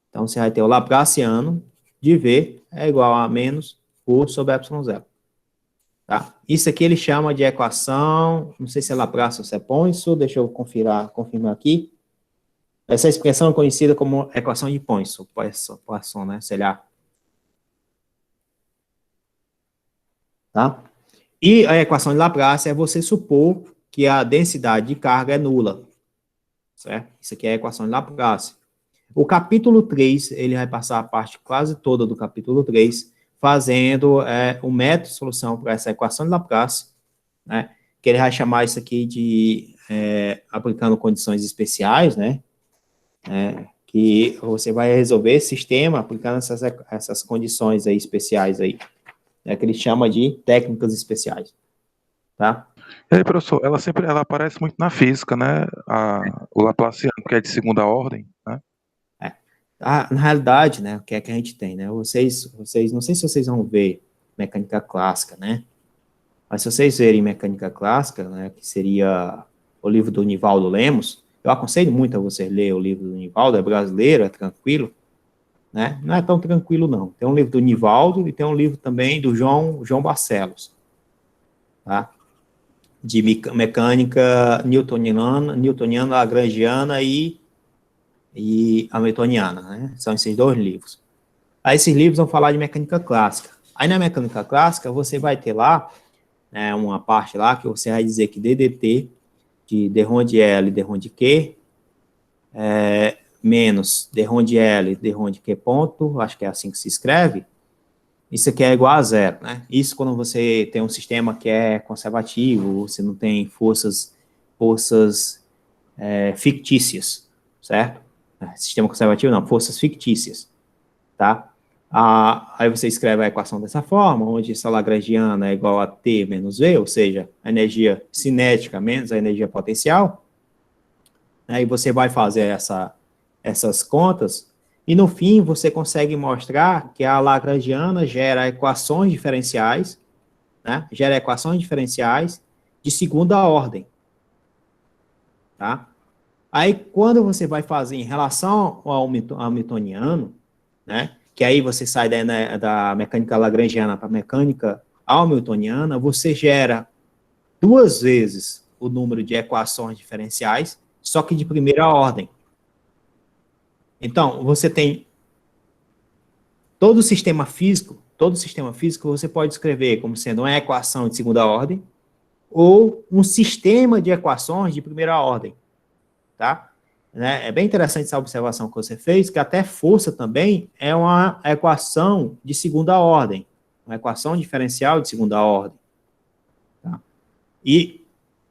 Então, você vai ter o Laplaciano de V é igual a menos ρ sobre ε0. Tá? Isso aqui ele chama de equação, não sei se é Laplace ou se é Poinsot, deixa eu confirmar aqui. Essa expressão é conhecida como equação de Poinsot, né, sei lá. Tá? E a equação de Laplace é você supor que a densidade de carga é nula, certo? Isso aqui é a equação de Laplace. O capítulo 3, ele vai passar a parte quase toda do capítulo 3, fazendo o método de solução para essa equação de Laplace, né? Que ele vai chamar isso aqui de aplicando condições especiais, né? Que você vai resolver esse sistema aplicando essas condições aí especiais aí, né? Que ele chama de técnicas especiais, tá? E aí, professor, ela aparece muito na física, né? O Laplaciano, que é de segunda ordem, né? Na realidade, né, o que é que a gente tem, né? Vocês, não sei se vocês vão ver mecânica clássica, né? Mas se vocês verem mecânica clássica, né, que seria o livro do Nivaldo Lemos, eu aconselho muito a você ler o livro do Nivaldo, é brasileiro, é tranquilo, né? Não é tão tranquilo, não. Tem um livro do Nivaldo e tem um livro também do João Barcelos, tá? De mecânica newtoniana, lagrangiana e hamiltoniana, né? São esses dois livros. Aí esses livros vão falar de mecânica clássica. Aí na mecânica clássica você vai ter lá, né, uma parte lá que você vai dizer que ddt de d de L, d de Q, menos d de L, d de Q ponto, acho que é assim que se escreve, isso aqui é igual a zero, né? Isso quando você tem um sistema que é conservativo, você não tem forças fictícias, certo? Sistema conservativo não, forças fictícias, tá? Aí você escreve a equação dessa forma, onde essa lagrangiana é igual a T menos V, ou seja, a energia cinética menos a energia potencial, aí você vai fazer essas contas, e no fim você consegue mostrar que a lagrangiana gera equações diferenciais, né? Gera equações diferenciais de segunda ordem, tá? Aí, quando você vai fazer em relação ao hamiltoniano, né, que aí você sai da mecânica lagrangiana para a mecânica hamiltoniana, você gera 2 vezes o número de equações diferenciais, só que de primeira ordem. Então, você tem todo sistema físico você pode escrever como sendo uma equação de segunda ordem ou um sistema de equações de primeira ordem, tá? Né? É bem interessante essa observação que você fez, que até força também é uma equação de segunda ordem, uma equação diferencial de segunda ordem. Tá? E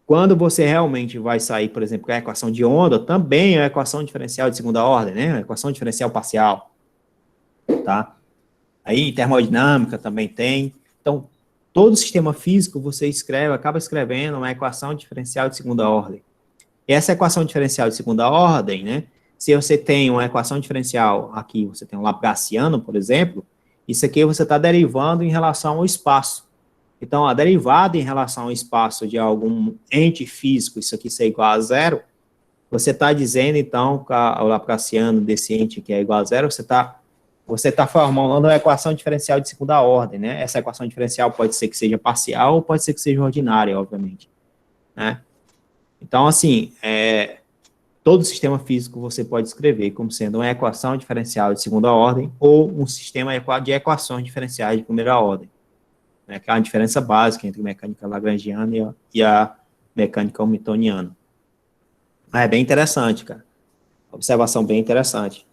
quando você realmente vai sair, por exemplo, com a equação de onda, também é uma equação diferencial de segunda ordem, né? Uma equação diferencial parcial. Tá? Aí termodinâmica também tem. Então, todo sistema físico você acaba escrevendo uma equação diferencial de segunda ordem. E essa equação diferencial de segunda ordem, né? Se você tem uma equação diferencial aqui, você tem um Laplaciano, por exemplo, isso aqui você está derivando em relação ao espaço. Então, a derivada em relação ao espaço de algum ente físico, isso aqui ser igual a zero, você está dizendo, então, que o Laplaciano desse ente que é igual a zero, você tá formulando uma equação diferencial de segunda ordem, né? Essa equação diferencial pode ser que seja parcial ou pode ser que seja ordinária, obviamente, né? Então, assim, todo sistema físico você pode escrever como sendo uma equação diferencial de segunda ordem ou um sistema de equações diferenciais de primeira ordem, né? Que é uma diferença básica entre a mecânica lagrangiana e a mecânica hamiltoniana. É bem interessante, cara. Observação bem interessante,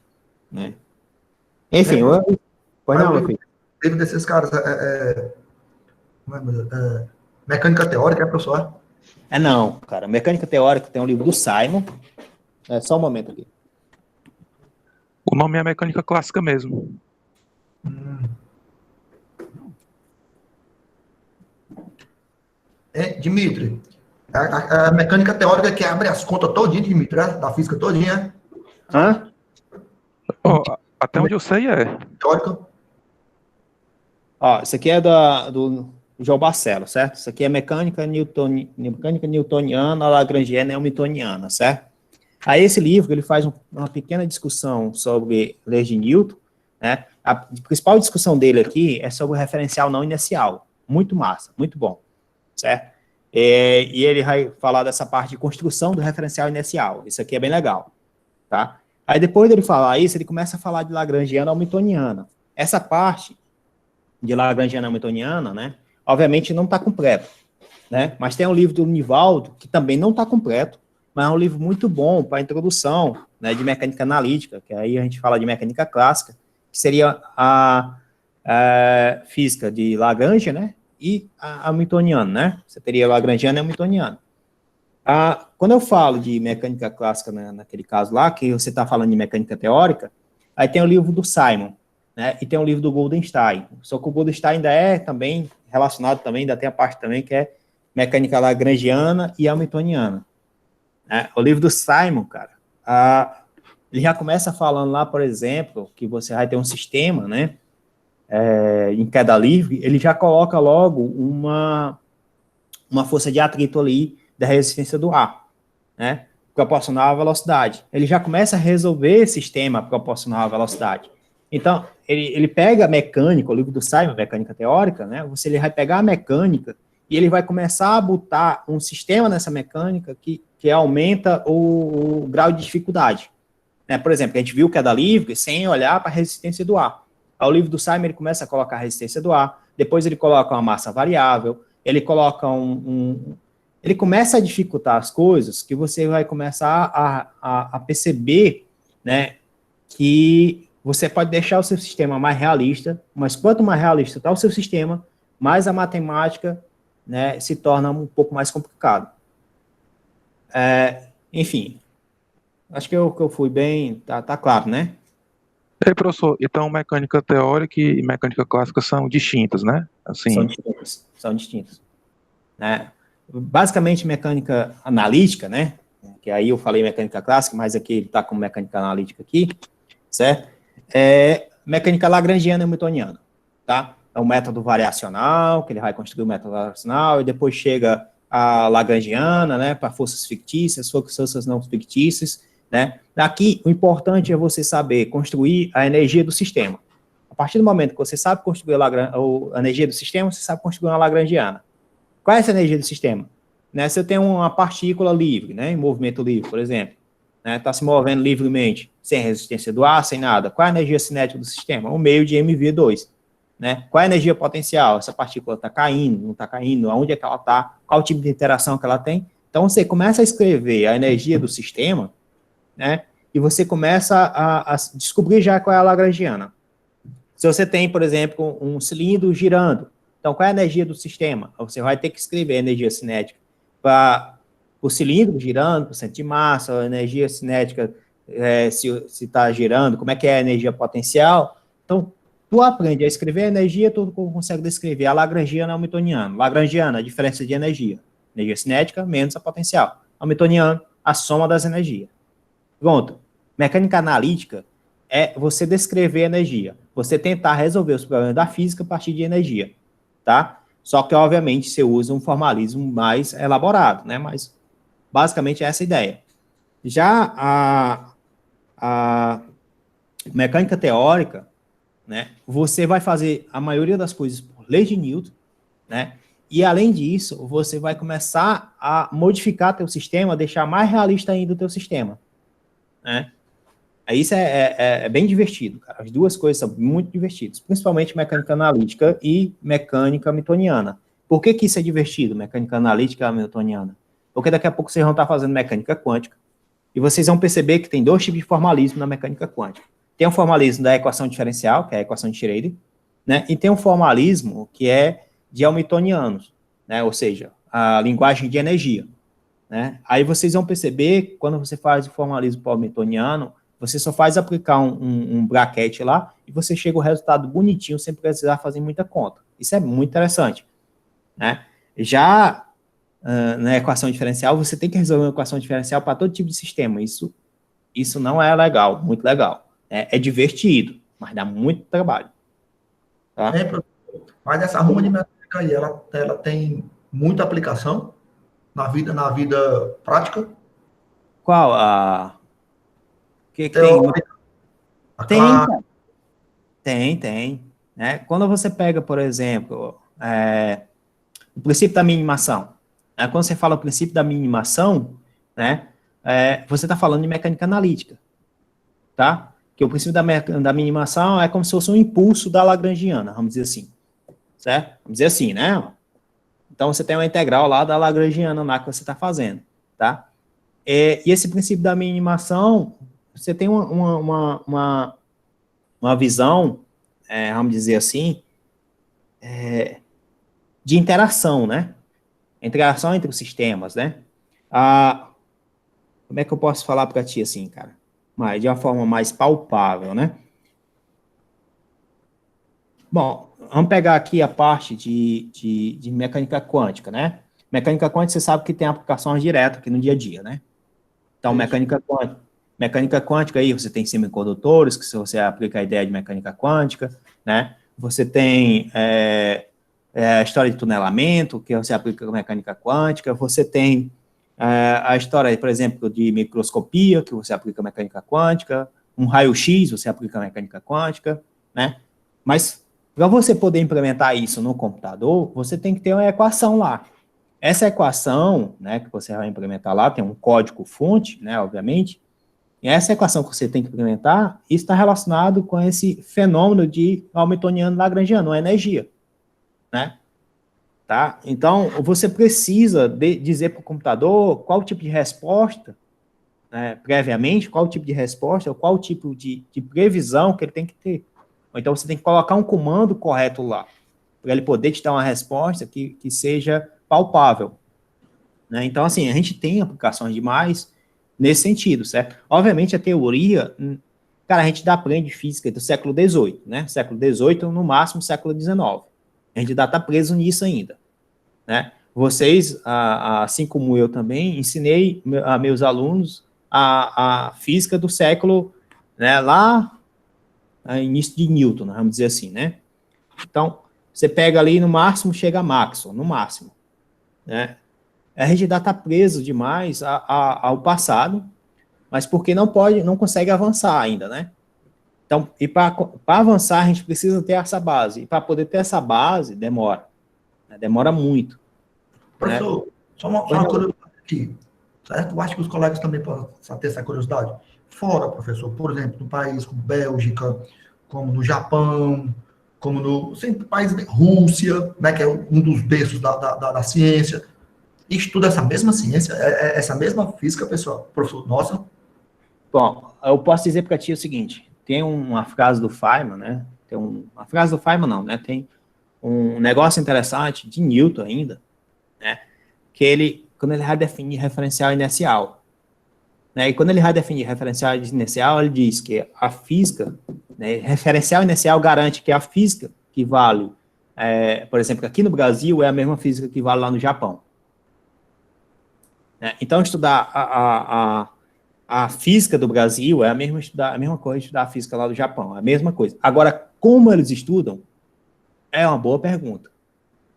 né? Enfim, pois não, meu filho. Livro desses caras mecânica teórica, professor? Não, cara. Mecânica teórica tem um livro do Simon. Só um momento aqui. O nome é mecânica clássica mesmo. Dimitri, a mecânica teórica que abre as contas todinha, Dimitri, da física todinha. Hã? Até onde eu sei é. Teórica. Ó, isso aqui é do João Barcelo, certo? Isso aqui é mecânica newtoniana, lagrangiana e hamiltoniana, certo? Aí esse livro, ele faz uma pequena discussão sobre leis de Newton, né? A principal discussão dele aqui é sobre o referencial não inercial. Muito massa, muito bom, certo? E ele vai falar dessa parte de construção do referencial inercial. Isso aqui é bem legal, tá? Aí depois dele falar isso, ele começa a falar de lagrangiana e hamiltoniana. Essa parte de lagrangiana e hamiltoniana, né? Obviamente não está completo, né? Mas tem um livro do Nivaldo, que também não está completo, mas é um livro muito bom para a introdução, né, de mecânica analítica, que aí a gente fala de mecânica clássica, que seria a física de Lagrange, né? E a hamiltoniana, né? Você teria lagrangiana e hamiltoniana. Quando eu falo de mecânica clássica, né, naquele caso lá, que você está falando de mecânica teórica, aí tem o livro do Simon, né, e tem o livro do Goldenstein. Só que o Goldenstein ainda é também relacionado também, ainda tem a parte também que é mecânica lagrangiana e hamiltoniana. O livro do Simon, cara, ele já começa falando lá, por exemplo, que você vai ter um sistema, né, em queda livre, ele já coloca logo uma força de atrito ali da resistência do ar, né, proporcional à velocidade. Ele já começa a resolver esse sistema proporcional à velocidade. Então, ele pega a mecânica, o livro do Simon, mecânica teórica, né, ele vai pegar a mecânica e ele vai começar a botar um sistema nessa mecânica que aumenta o grau de dificuldade. Né, por exemplo, a gente viu queda livre sem olhar para a resistência do ar. Aí o livro do Simon, ele começa a colocar a resistência do ar, depois ele coloca uma massa variável, ele coloca ele começa a dificultar as coisas que você vai começar a perceber, né, que você pode deixar o seu sistema mais realista, mas quanto mais realista está o seu sistema, mais a matemática, né, se torna um pouco mais complicado. Enfim, acho que eu fui bem, tá claro, né? Professor, então mecânica teórica e mecânica clássica são distintas, né? Assim. São distintas. Né? Basicamente, mecânica analítica, né? Que aí eu falei mecânica clássica, mas aqui ele está com mecânica analítica aqui, certo? Mecânica lagrangiana e hamiltoniana, tá? É o método variacional, que ele vai construir o método variacional, e depois chega a lagrangiana, né, para forças fictícias, forças não fictícias, né? Aqui, o importante é você saber construir a energia do sistema, partir do momento que você sabe construir a energia do sistema, você sabe construir uma lagrangiana. Qual é essa energia do sistema? Né, se eu tenho uma partícula livre, né, em movimento livre, por exemplo, está se movendo livremente, sem resistência do ar, sem nada, qual é a energia cinética do sistema? 1 meio de mv2. Né? Qual é a energia potencial? Essa partícula está caindo, não está caindo, aonde é que ela está, qual o tipo de interação que ela tem. Então, você começa a escrever a energia do sistema, né, e você começa a descobrir já qual é a lagrangiana. Se você tem, por exemplo, um cilindro girando, então qual é a energia do sistema? Você vai ter que escrever a energia cinética para o cilindro girando, por cento de massa, a energia cinética, se está girando, como é que é a energia potencial. Então, tu aprende a escrever a energia, tu consegue descrever a lagrangiana hamiltoniana. Lagrangiana, a diferença de energia. Energia cinética menos a potencial. Hamiltoniano, a soma das energias. Pronto. Mecânica analítica é você descrever a energia. Você tentar resolver os problemas da física a partir de energia. Tá? Só que, obviamente, você usa um formalismo mais elaborado, né? Mas, basicamente, é essa a ideia. Já a mecânica teórica, né, você vai fazer a maioria das coisas por lei de Newton, né, e além disso, você vai começar a modificar teu sistema, deixar mais realista ainda o teu sistema, né. Isso é bem divertido, cara. As duas coisas são muito divertidas, principalmente mecânica analítica e mecânica hamiltoniana. Por que isso é divertido, mecânica analítica e hamiltoniana? Porque daqui a pouco vocês vão estar fazendo mecânica quântica, e vocês vão perceber que tem dois tipos de formalismo na mecânica quântica. Tem o formalismo da equação diferencial, que é a equação de Schrödinger, né? E tem um formalismo que é de hamiltonianos, né? Ou seja, a linguagem de energia, né? Aí vocês vão perceber que quando você faz o formalismo hamiltoniano, você só faz aplicar um bracket lá e você chega ao resultado bonitinho sem precisar fazer muita conta. Isso é muito interessante, né? Já na equação diferencial, você tem que resolver uma equação diferencial para todo tipo de sistema. Isso não é legal, muito legal. É divertido, mas dá muito trabalho. Tá? Mas essa ruma de mecânica aí, ela tem muita aplicação na vida prática? Qual a... O que Teórica, tem. Né? Quando você pega, por exemplo, o princípio da minimação, né? Quando você fala o princípio da minimação, né, você está falando de mecânica analítica, tá? Que o princípio da minimação é como se fosse um impulso da lagrangiana, vamos dizer assim, certo? Vamos dizer assim, né? Então, você tem uma integral lá da lagrangiana lá que você está fazendo, tá? E esse princípio da minimação, você tem uma visão, vamos dizer assim, de interação, né? Interação entre os sistemas, né? Como é que eu posso falar para ti assim, cara? De uma forma mais palpável, né? Bom, vamos pegar aqui a parte de mecânica quântica, né? Mecânica quântica, você sabe que tem aplicações diretas aqui no dia a dia, né? Então, mecânica quântica aí, você tem semicondutores, que se você aplica a ideia de mecânica quântica, né? Você tem a história de tunelamento, que você aplica a mecânica quântica, você tem a história, por exemplo, de microscopia, que você aplica a mecânica quântica, um raio-x, você aplica a mecânica quântica, né? Mas, para você poder implementar isso no computador, você tem que ter uma equação lá. Essa equação, né, que você vai implementar lá, tem um código-fonte, né, obviamente, e essa equação que você tem que implementar, isso está relacionado com esse fenômeno de hamiltoniano-lagrangiano, a energia, né? Tá? Então, você precisa dizer para o computador qual tipo de resposta, né, previamente, qual tipo de resposta, qual tipo de previsão que ele tem que ter. Ou então, você tem que colocar um comando correto lá, para ele poder te dar uma resposta que seja palpável. Né? Então, assim, a gente tem aplicações demais nesse sentido, certo? Obviamente, a teoria, cara, a gente aprende física do século XVIII, né? Século XVIII, no máximo, século XIX. A gente ainda está preso nisso ainda. Né? Vocês, assim como eu também, ensinei a meus alunos a física do século, né, lá, início de Newton, vamos dizer assim, né? Então, você pega ali, no máximo, chega a Maxwell, no máximo. Né? A gente ainda está preso demais ao passado, mas porque não consegue avançar ainda, né? Então, e para avançar, a gente precisa ter essa base. E para poder ter essa base, demora. Né? Demora muito. Professor, Né? só uma curiosidade aqui. Certo? Eu acho que os colegas também possam ter essa curiosidade. Fora, professor, por exemplo, no país como Bélgica, como no Japão, como no sempre país Rússia, né, que é um dos berços da ciência, estuda essa mesma ciência, essa mesma física, pessoal, professor, nossa. Bom, eu posso dizer para ti o seguinte, tem uma frase do Feynman, né? Uma frase do Feynman não, né? Tem um negócio interessante de Newton ainda, né? Que ele, quando ele vai definir referencial inercial, né? E quando ele vai definir referencial inercial, ele diz que a física, né, referencial inercial garante que a física que vale, por exemplo, aqui no Brasil é a mesma física que vale lá no Japão. Né? Então, estudar a física do Brasil é a mesma coisa de estudar a física lá do Japão, é a mesma coisa. Agora, como eles estudam, é uma boa pergunta.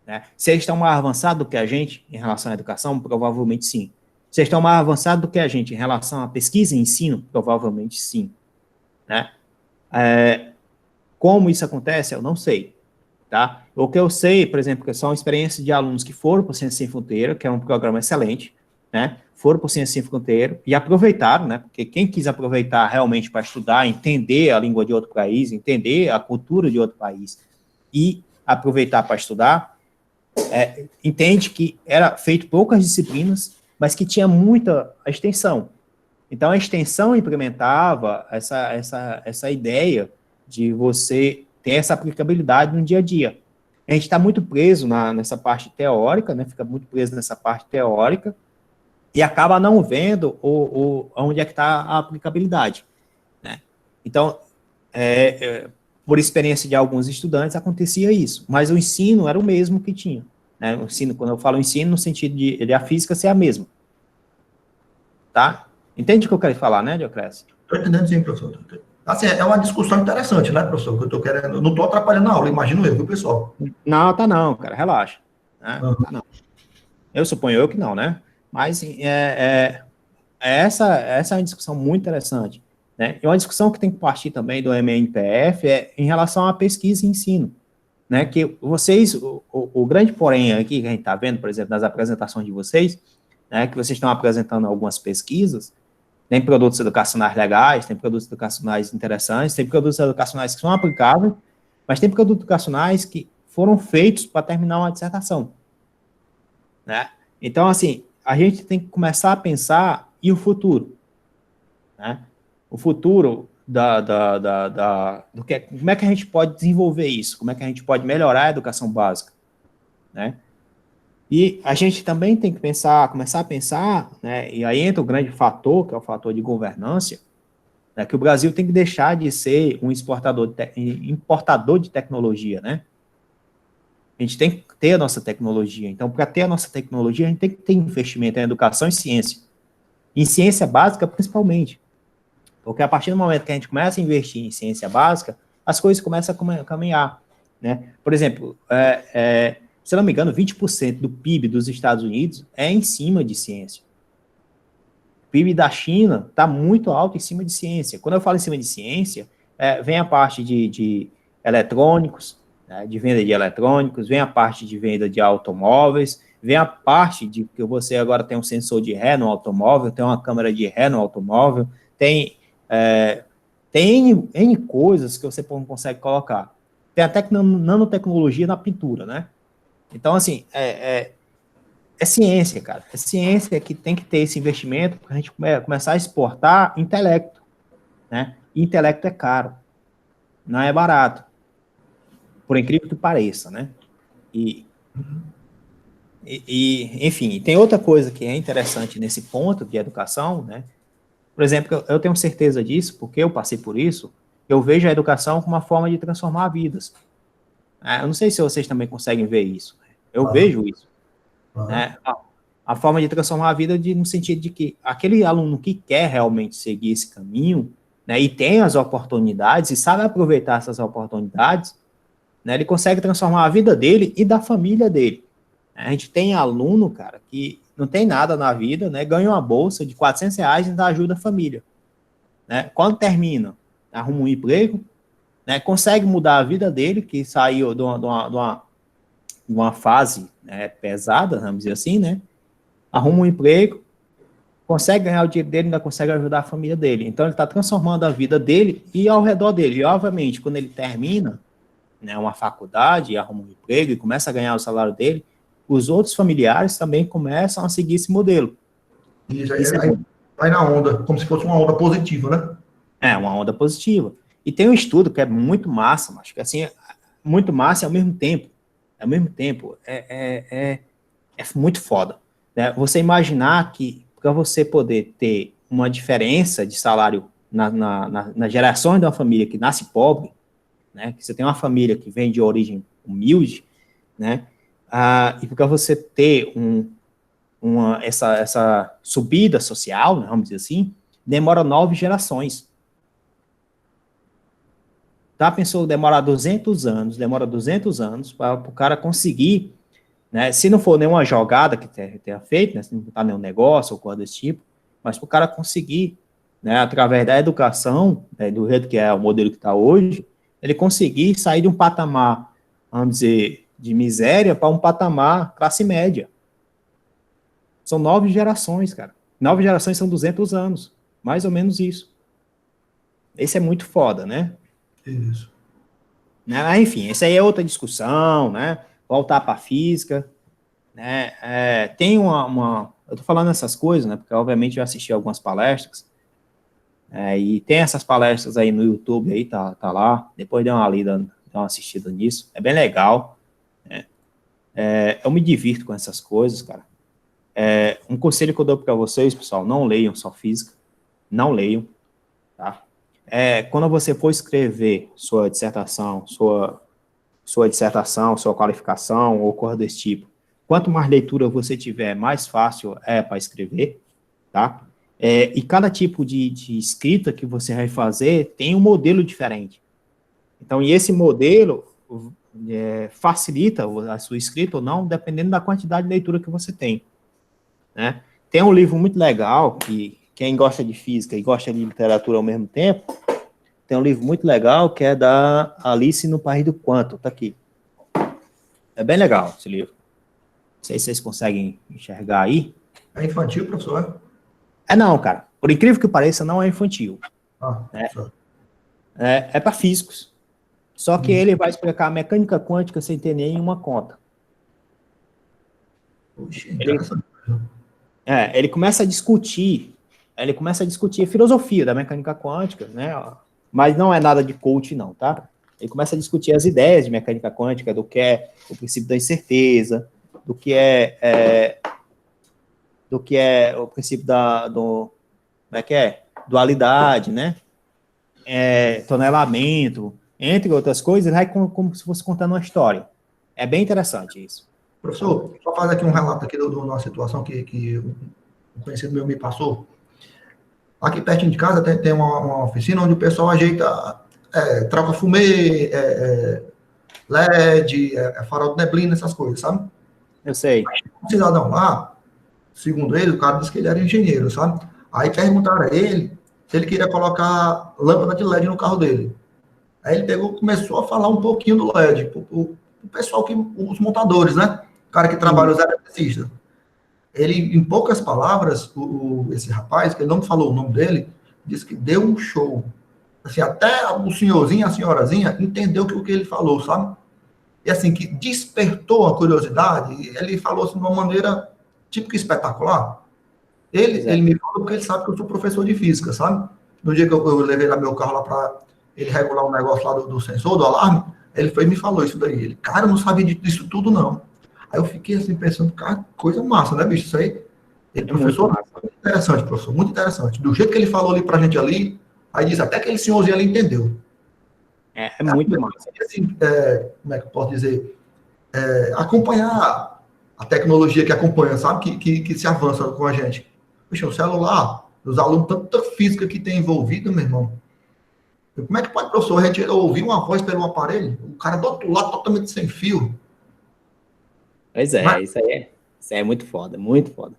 Né? Se eles estão mais avançados do que a gente em relação à educação, provavelmente sim. Se eles estão mais avançados do que a gente em relação à pesquisa e ensino, provavelmente sim. Né? Como isso acontece, eu não sei. Tá? O que eu sei, por exemplo, que são experiências de alunos que foram para o Ciência Sem Fronteira, que é um programa excelente, né? Foram para o Ciência Sem Fronteira e aproveitaram, né? Porque quem quis aproveitar realmente para estudar, entender a língua de outro país, entender a cultura de outro país e aproveitar para estudar, entende que era feito poucas disciplinas, mas que tinha muita extensão. Então, a extensão implementava essa ideia de você ter essa aplicabilidade no dia a dia. A gente está muito preso nessa parte teórica, né? Fica muito preso nessa parte teórica e acaba não vendo onde é que está a aplicabilidade. Né? Então, por experiência de alguns estudantes, acontecia isso, mas o ensino era o mesmo que tinha. Né? O ensino, quando eu falo ensino, no sentido de a física ser a mesma. Tá? Entende o que eu quero falar, né, Dioclésio? Estou entendendo sim, professor. Assim, é uma discussão interessante, né, professor? Que eu estou querendo. Eu não estou atrapalhando a aula, imagino eu, viu, pessoal? Não, tá não, cara, relaxa. Né? Uhum. Tá não. Eu suponho eu que não, né? Mas essa é uma discussão muito interessante. Né? E uma discussão que tem que partir também do MNPF em relação à pesquisa e ensino. Né? Que vocês, o grande porém aqui que a gente está vendo, por exemplo, nas apresentações de vocês, né, que vocês estão apresentando algumas pesquisas, tem produtos educacionais legais, tem produtos educacionais interessantes, tem produtos educacionais que são aplicáveis, mas tem produtos educacionais que foram feitos para terminar uma dissertação. Né? Então, assim, a gente tem que começar a pensar e o futuro. Né? O futuro como é que a gente pode desenvolver isso? Como é que a gente pode melhorar a educação básica? Né? E a gente também tem que começar a pensar, né, e aí entra o grande fator, que é o fator de governança, né, que o Brasil tem que deixar de ser um importador de tecnologia, né? A gente tem que ter a nossa tecnologia. Então, para ter a nossa tecnologia, a gente tem que ter investimento em educação e ciência. Em ciência básica, principalmente. Porque a partir do momento que a gente começa a investir em ciência básica, as coisas começam a caminhar, né? Por exemplo, se não me engano, 20% do PIB dos Estados Unidos é em cima de ciência. O PIB da China está muito alto em cima de ciência. Quando eu falo em cima de ciência, vem a parte de eletrônicos, né, de venda de eletrônicos, vem a parte de venda de automóveis, vem a parte de que você agora tem um sensor de ré no automóvel, tem uma câmera de ré no automóvel, tem N coisas que você não consegue colocar. Tem até nanotecnologia na pintura, né? Então, assim, é ciência, cara. É ciência que tem que ter esse investimento para a gente começar a exportar intelecto, né? E intelecto é caro, não é barato, por incrível que pareça, né? Enfim, tem outra coisa que é interessante nesse ponto de educação, né? Por exemplo, eu tenho certeza disso, porque eu passei por isso, eu vejo a educação como uma forma de transformar vidas. Eu não sei se vocês também conseguem ver isso. Eu vejo isso. Né? A forma de transformar a vida no sentido de que aquele aluno que quer realmente seguir esse caminho, né, e tem as oportunidades, e sabe aproveitar essas oportunidades, né, ele consegue transformar a vida dele e da família dele. A gente tem aluno, cara, que não tem nada na vida, né, ganha uma bolsa de R$400 e ainda ajuda a família. Né? Quando termina, arruma um emprego, né, consegue mudar a vida dele, que saiu de uma fase, né, pesada, vamos dizer assim, né, arruma um emprego, consegue ganhar o dinheiro dele, ainda consegue ajudar a família dele. Então, ele está transformando a vida dele e ao redor dele. E, obviamente, quando ele termina, né, uma faculdade, arruma um emprego e começa a ganhar o salário dele, os outros familiares também começam a seguir esse modelo. Isso aí vai na onda, como se fosse uma onda positiva, né? É, uma onda positiva. E tem um estudo que é muito massa, mas que assim, muito massa e ao mesmo tempo. Ao mesmo tempo, é muito foda. Né? Você imaginar que para você poder ter uma diferença de salário nas gerações de uma família que nasce pobre, né? Que você tem uma família que vem de origem humilde, né? E para você ter essa subida social, né, vamos dizer assim, demora 9 gerações. Tá? Pensou, demora 200 anos para o cara conseguir, né, se não for nenhuma jogada que tenha feito, né, se não está nenhum negócio ou coisa desse tipo, mas para o cara conseguir, né, através da educação, né, do jeito que é o modelo que está hoje, ele conseguir sair de um patamar, vamos dizer, de miséria para um patamar classe média. São 9 gerações, cara. 9 gerações são 200 anos. Mais ou menos isso. Esse é muito foda, né? Isso. Né? Enfim, essa aí é outra discussão, né? Voltar para a física, né? Tem eu tô falando essas coisas, né? Porque, obviamente, eu assisti algumas palestras, e tem essas palestras aí no YouTube, aí, tá lá. Depois dê uma lida, dê uma assistida nisso. É bem legal, né? Eu me divirto com essas coisas, cara. Um conselho que eu dou para vocês, pessoal, não leiam só física, não leiam, tá? Quando você for escrever sua dissertação, sua qualificação ou coisa desse tipo, quanto mais leitura você tiver, mais fácil é para escrever, tá? E cada tipo de escrita que você vai fazer tem um modelo diferente. Então, e esse modelo facilita a sua escrita ou não, dependendo da quantidade de leitura que você tem. Né? Tem um livro muito legal, que quem gosta de física e gosta de literatura ao mesmo tempo, tem um livro muito legal que é da Alice no País do Quanto, tá aqui. É bem legal esse livro. Não sei se vocês conseguem enxergar aí. É infantil, professor? Não, cara. Por incrível que pareça, não é infantil. Né? É para físicos. Só que ele vai explicar a mecânica quântica sem ter nenhuma conta. Puxa, interessante. Ele começa a discutir a filosofia da mecânica quântica, né? Mas não é nada de coach, não, tá? Ele começa a discutir as ideias de mecânica quântica, do que é o princípio da incerteza, do que é o princípio como é que é? Dualidade, né? Tonelamento, entre outras coisas, ele vai como se fosse contando uma história. É bem interessante isso. Professor, só fazer aqui um relato aqui da nossa situação que um conhecido meu me passou. Aqui pertinho de casa tem uma oficina onde o pessoal ajeita, troca fumê, LED, farol de neblina, essas coisas, sabe? Eu sei. Um cidadão lá, segundo ele, o cara disse que ele era engenheiro, sabe? Aí perguntaram a ele se ele queria colocar lâmpada de LED no carro dele. Aí ele começou a falar um pouquinho do LED, o pessoal os montadores, né? O cara que trabalha, os eletricistas. Ele, em poucas palavras, esse rapaz, que ele não falou o nome dele, disse que deu um show. Assim, até o senhorzinho, a senhorazinha, entendeu o que ele falou, sabe? E assim, que despertou a curiosidade, ele falou assim, de uma maneira típica espetacular. Ele me falou porque ele sabe que eu sou professor de física, sabe? No dia que eu levei lá meu carro lá para ele regular um negócio lá do sensor, do alarme, ele foi e me falou isso daí. Ele, cara, eu não sabia disso tudo, não. Aí eu fiquei assim, pensando, cara, coisa massa, né, bicho? Isso aí. Ele, professor, muito interessante, professor, muito interessante. Do jeito que ele falou ali pra gente ali, aí diz, até aquele senhorzinho ali entendeu. É muito massa. Assim, como é que eu posso dizer? Acompanhar a tecnologia que acompanha, sabe? Que se avança com a gente. Puxa, o celular, os alunos, tanta física que tem envolvida, meu irmão. Como é que pode, professor, a gente ouvir uma voz pelo aparelho? O cara do outro lado totalmente sem fio. Pois isso aí é muito foda, muito foda.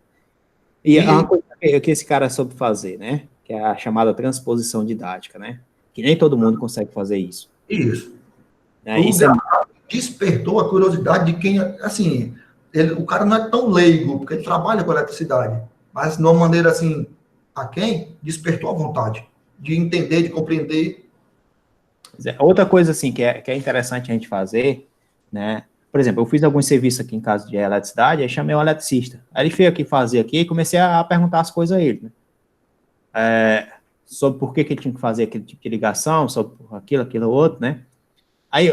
E é uma coisa que esse cara soube fazer, né? Que é a chamada transposição didática, né? Que nem todo mundo consegue fazer isso. Isso. Né? Isso é... Despertou a curiosidade de quem, assim, o cara não é tão leigo, porque ele trabalha com eletricidade, mas de uma maneira assim, a quem despertou a vontade de entender, de compreender. Outra coisa assim que é interessante a gente fazer, né? Por exemplo, eu fiz alguns serviços aqui em casa de eletricidade, aí chamei um eletricista. Aí ele veio aqui fazer aqui e comecei a perguntar as coisas a ele, né? Sobre por que ele tinha que fazer aquele tipo de ligação, sobre aquilo, outro, né? Aí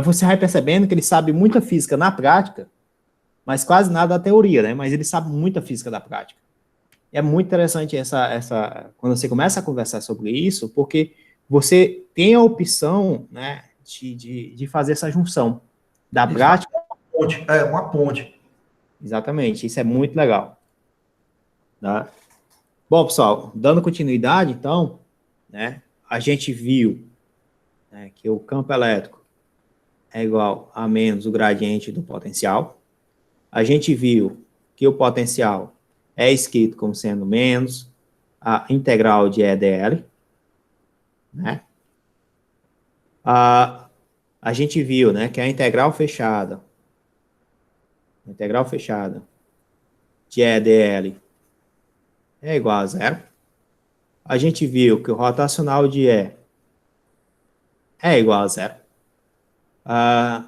você vai percebendo que ele sabe muita física na prática, mas quase nada da teoria, né? Mas ele sabe muita física da prática. É muito interessante quando você começa a conversar sobre isso, porque você tem a opção, né, de fazer essa junção da prática. Uma ponte. Exatamente, isso é muito legal. Tá? Bom, pessoal, dando continuidade, então, né, a gente viu, né, que o campo elétrico é igual a menos o gradiente do potencial. A gente viu que o potencial é escrito como sendo menos a integral de EdL, né? A gente viu, né, que a integral fechada de EdL é igual a zero. A gente viu que o rotacional de E é igual a zero. A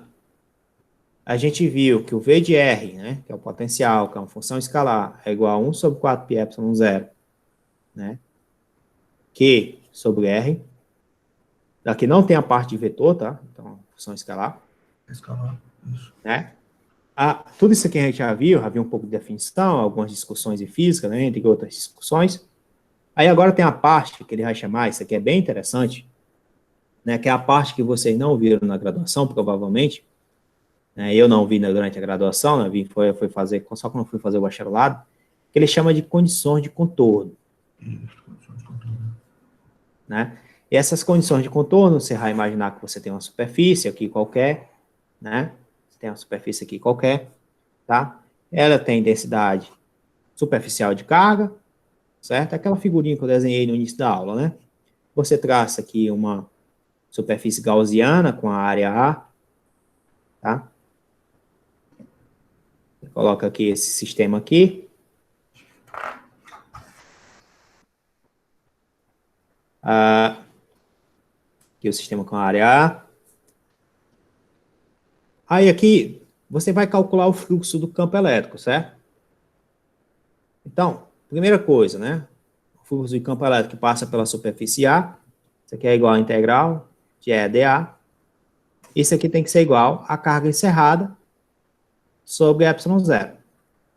gente viu que o V de R, né, que é o potencial, que é uma função escalar, é igual a 1 sobre 4 π epsilon 0, né? Q sobre R. Daqui não tem a parte de vetor, tá? Então, função escalar. Escalar, isso. Né? Tudo isso aqui a gente já viu um pouco de definição, algumas discussões de física, né, entre outras discussões. Aí agora tem a parte que ele vai chamar, isso aqui é bem interessante, né, que é a parte que vocês não viram na graduação, provavelmente. Né, eu não vi durante a graduação, né, foi fazer, só quando eu fui fazer o bacharelado, que ele chama de condições de contorno. Né? E essas condições de contorno, você vai imaginar que você tem uma superfície aqui qualquer, né? Você tem uma superfície aqui qualquer, tá? Ela tem densidade superficial de carga, certo? Aquela figurinha que eu desenhei no início da aula, né? Você traça aqui uma superfície gaussiana com a área A, tá? Você coloca aqui esse sistema aqui. Aqui o sistema com a área A. Aí aqui, você vai calcular o fluxo do campo elétrico, certo? Então, primeira coisa, né? O fluxo de campo elétrico que passa pela superfície A. Isso aqui é igual a integral de EdA. Isso aqui tem que ser igual à carga encerrada sobre epsilon zero,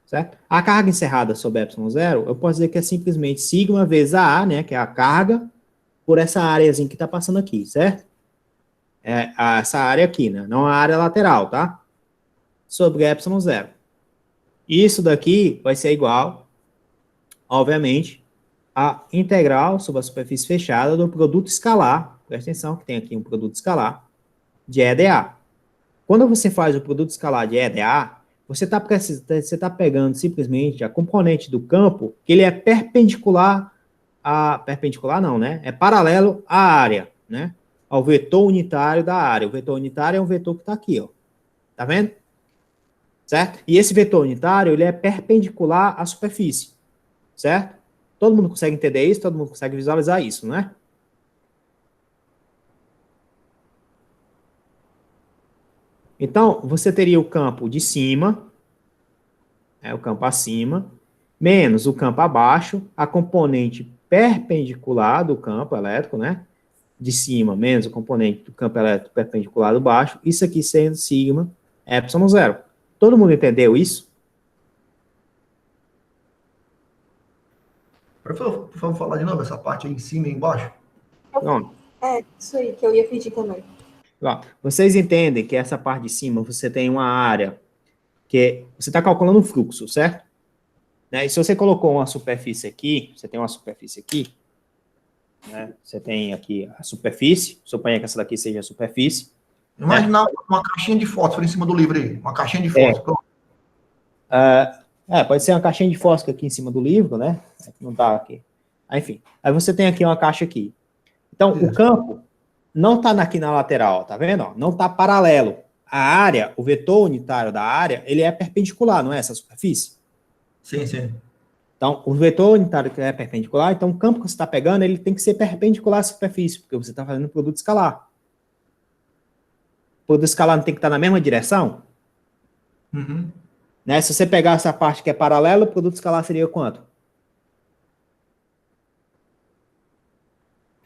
certo? A carga encerrada sobre epsilon zero, eu posso dizer que é simplesmente sigma vezes a A, né? Que é a carga por essa áreazinha que está passando aqui, certo? Essa área aqui, né? Não a área lateral, tá? Sobre epsilon zero. Isso daqui vai ser igual, obviamente, a integral sobre a superfície fechada do produto escalar, presta atenção que tem aqui um produto escalar, de EdA. Quando você faz o produto escalar de EdA, você está pegando simplesmente a componente do campo, que ele é perpendicular não, né? É paralelo à área, né? Ao vetor unitário da área. O vetor unitário é um vetor que está aqui, ó. Tá vendo? Certo? E esse vetor unitário, ele é perpendicular à superfície. Certo? Todo mundo consegue entender isso? Todo mundo consegue visualizar isso, não é? Então, você teria o campo de cima, o campo acima, menos o campo abaixo, a componente perpendicular do campo elétrico, né? De cima, menos o componente do campo elétrico perpendicular do baixo, isso aqui sendo sigma epsilon zero. Todo mundo entendeu isso? Por favor, falar de novo essa parte aí em cima e embaixo. Pronto. Isso aí que eu ia pedir também. Ó, vocês entendem que essa parte de cima você tem uma área que você está calculando o fluxo, certo? Né? E se você colocou uma superfície aqui, você tem uma superfície aqui, né? Você tem aqui a superfície, suponha que essa daqui seja a superfície. Imaginar uma caixinha de fósforo em cima do livro aí, uma caixinha de fósforo. Pode ser uma caixinha de fósforo aqui em cima do livro, né? Não tá aqui. Enfim, aí você tem aqui uma caixa aqui. Então, o campo não está aqui na lateral, tá vendo? Ó? Não está paralelo. A área, o vetor unitário da área, ele é perpendicular, não é essa superfície? Sim, sim. Então, o vetor unitário que é perpendicular, então o campo que você está pegando, ele tem que ser perpendicular à superfície, porque você está fazendo produto escalar. O produto escalar não tem que estar na mesma direção? Uhum. Né? Se você pegar essa parte que é paralela, o produto escalar seria quanto?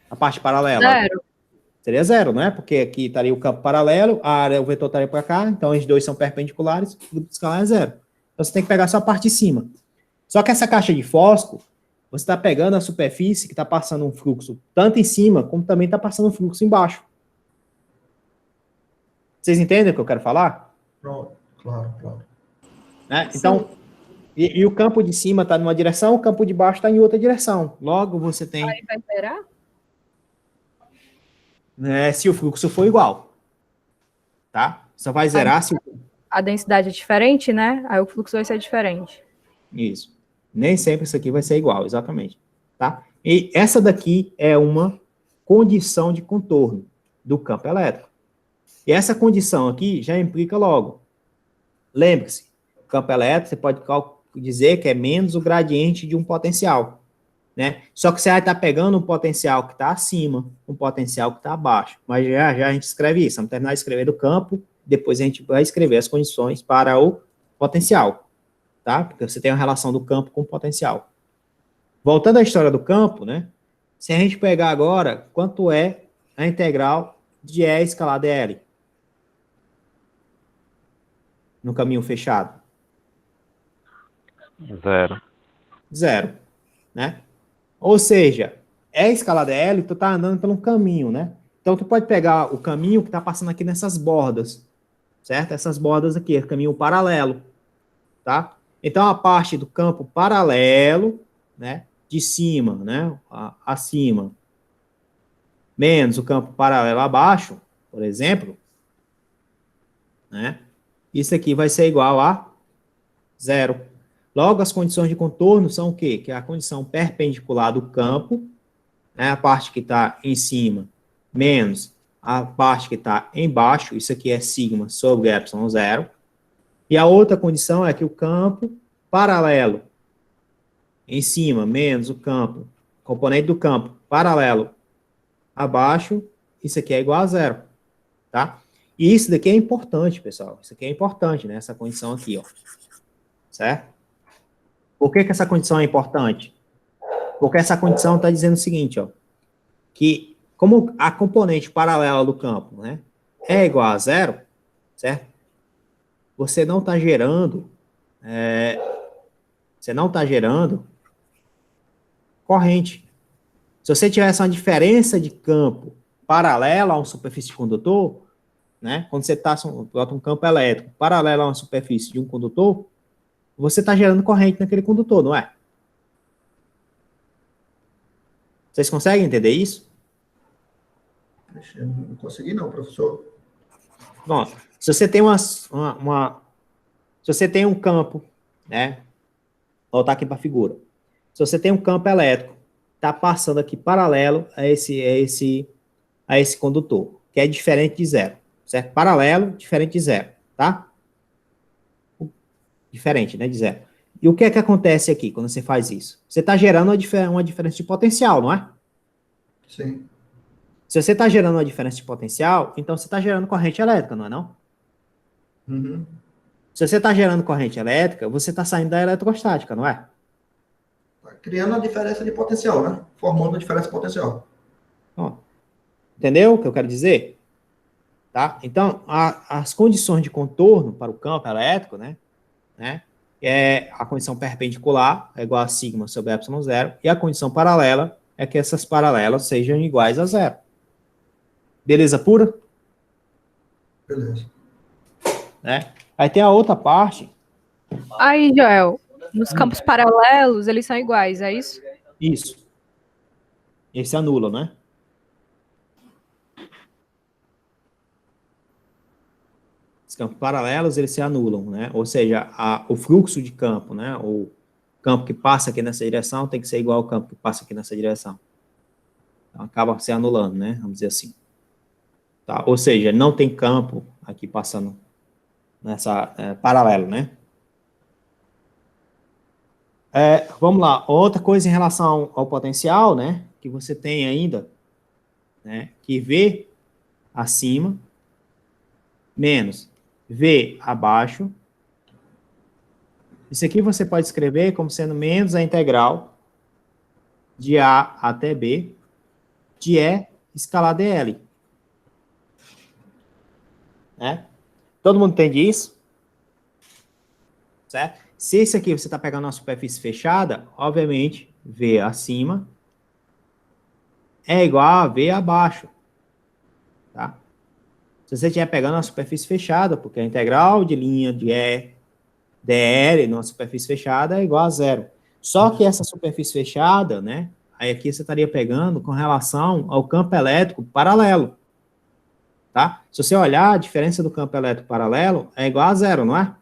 A parte paralela. Zero. Seria zero, não é? Porque aqui estaria o campo paralelo, a área, o vetor estaria para cá, então os dois são perpendiculares, o produto escalar é zero. Então você tem que pegar só a parte de cima. Só que essa caixa de fósforo, você está pegando a superfície que está passando um fluxo tanto em cima, como também está passando um fluxo embaixo. Vocês entendem o que eu quero falar? Pronto. Claro, claro. Né? Então, e o campo de cima está numa direção, o campo de baixo está em outra direção. Logo, você tem... Aí vai zerar? Né, se o fluxo for igual. Tá? Só vai zerar se... A densidade é diferente, né? Aí o fluxo vai ser diferente. Isso. Nem sempre isso aqui vai ser igual, exatamente. Tá? E essa daqui é uma condição de contorno do campo elétrico. E essa condição aqui já implica logo. Lembre-se, o campo elétrico você pode dizer que é menos o gradiente de um potencial. Né? Só que você vai estar pegando um potencial que está acima, um potencial que está abaixo. Mas já a gente escreve isso. Vamos terminar de escrever do campo, depois a gente vai escrever as condições para o potencial. Tá? Porque você tem a relação do campo com o potencial. Voltando à história do campo, né? Se a gente pegar agora, quanto é a integral de E escalar dl? No caminho fechado? Zero. Zero, né? Ou seja, E escalar dl, tu tá andando por um caminho, né? Então, tu pode pegar o caminho que tá passando aqui nessas bordas, certo? Essas bordas aqui, é o caminho paralelo, tá? Então, a parte do campo paralelo, né? De cima, né? Acima, menos o campo paralelo abaixo, por exemplo, né? Isso aqui vai ser igual a zero. Logo, as condições de contorno são o quê? Que é a condição perpendicular do campo, né? A parte que está em cima, menos a parte que está embaixo, isso aqui é sigma sobre epsilon zero. E a outra condição é que o campo paralelo em cima, menos o campo, componente do campo paralelo abaixo, isso aqui é igual a zero, tá? E isso daqui é importante, pessoal. Isso aqui é importante, né? Essa condição aqui, ó. Certo? Por que essa condição é importante? Porque essa condição está dizendo o seguinte, ó. Que como a componente paralela do campo, né? É igual a zero, certo? Você não está gerando... você não está gerando corrente. Se você tivesse uma diferença de campo paralela a uma superfície de condutor, né? Quando você bota um campo elétrico paralelo a uma superfície de um condutor, você está gerando corrente naquele condutor, não é? Vocês conseguem entender isso? Eu não consegui não, professor. Bom, se você tem se você tem um campo, né? Voltar aqui para a figura. Se você tem um campo elétrico, está passando aqui paralelo a esse condutor, que é diferente de zero, certo? Paralelo, diferente de zero, tá? Diferente, né, de zero. E o que é que acontece aqui quando você faz isso? Você está gerando uma diferença de potencial, não é? Sim. Se você está gerando uma diferença de potencial, então você está gerando corrente elétrica, não é não? Uhum. Se você está gerando corrente elétrica, você está saindo da eletrostática, não é? Tá criando a diferença de potencial, né? Formando a diferença de potencial. Ó, entendeu o que eu quero dizer? Tá? Então, as condições de contorno para o campo elétrico, né? É a condição perpendicular é igual a sigma sobre epsilon zero, e a condição paralela é que essas paralelas sejam iguais a zero. Beleza pura? Beleza. Né? Aí tem a outra parte. Aí, Joel, nos campos paralelos, eles são iguais, é isso? Isso. Esse anula, né? Os campos paralelos, eles se anulam, né? Ou seja, o fluxo de campo, né? O campo que passa aqui nessa direção tem que ser igual ao campo que passa aqui nessa direção. Então, acaba se anulando, né? Vamos dizer assim. Tá? Ou seja, não tem campo aqui passando nessa paralelo, né? Vamos lá. Outra coisa em relação ao potencial, né? Que você tem ainda, né? Que V acima menos V abaixo. Isso aqui você pode escrever como sendo menos a integral de A até B de E escalar dl. Né? Todo mundo entende isso? Certo? Se esse aqui você está pegando uma superfície fechada, obviamente, V acima é igual a V abaixo. Tá? Se você estiver pegando uma superfície fechada, porque a integral de linha de E dl numa superfície fechada é igual a zero. Só que essa superfície fechada, né? Aí aqui você estaria pegando com relação ao campo elétrico paralelo. Tá? Se você olhar, a diferença do campo elétrico paralelo é igual a zero, não é?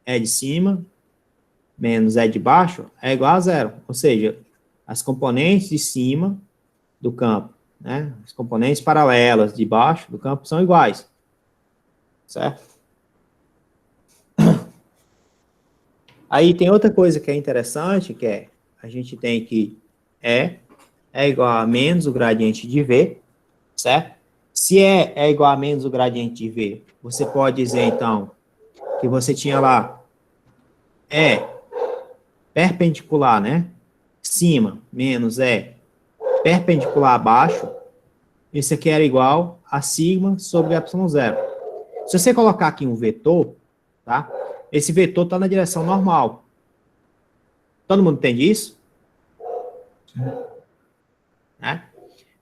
E de cima menos E de baixo é igual a zero. Ou seja, as componentes de cima do campo, né? As componentes paralelas de baixo do campo são iguais. Certo? Aí tem outra coisa que é interessante, que é, a gente tem que E é igual a menos o gradiente de V, certo? Se E é igual a menos o gradiente de V, você pode dizer, então, que você tinha lá E perpendicular, né? Cima menos E perpendicular abaixo, isso aqui era igual a sigma sobre ε0. Se você colocar aqui um vetor, tá? Esse vetor está na direção normal. Todo mundo entende isso? Né?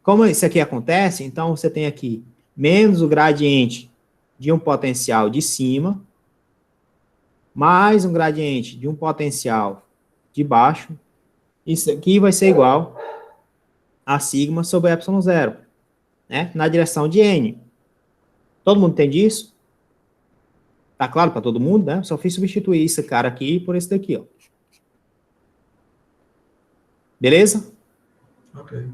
Como isso aqui acontece, então você tem aqui menos o gradiente de um potencial de cima, mais um gradiente de um potencial de baixo. Isso aqui vai ser igual a sigma sobre ε0, né? Na direção de n. Todo mundo entende isso? Tá claro para todo mundo, né? Só fiz substituir esse cara aqui por esse daqui, ó. Beleza? Ok.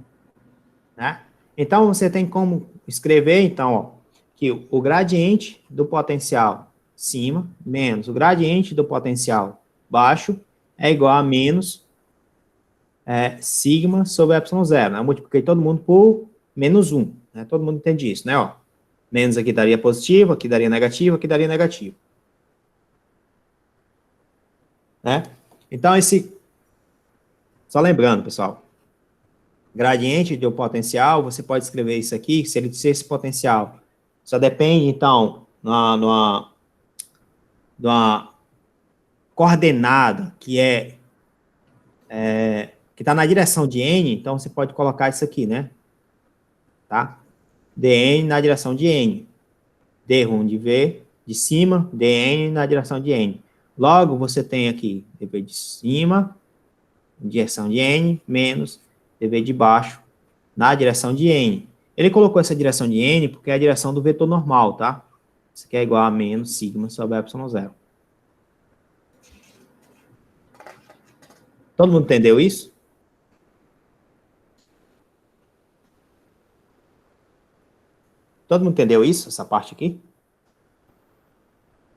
Né? Então, você tem como escrever, então, ó, que o gradiente do potencial cima menos o gradiente do potencial baixo é igual a menos sigma sobre ε0. Né? Eu multipliquei todo mundo por menos 1. Né? Todo mundo entende isso, né? Ó, menos aqui daria positivo, aqui daria negativo, aqui daria negativo. Né? Então, só lembrando, pessoal, gradiente do potencial, você pode escrever isso aqui, se esse potencial só depende, então, numa coordenada que que está na direção de n, então você pode colocar isso aqui, né? Tá? dn na direção de n. d1 de v de cima, dn na direção de n. Logo, você tem aqui dv de cima, direção de n, menos dv de baixo, na direção de n. Ele colocou essa direção de n porque é a direção do vetor normal, tá? Isso aqui é igual a menos sigma sobre ε0. Todo mundo entendeu isso? Todo mundo entendeu isso, essa parte aqui?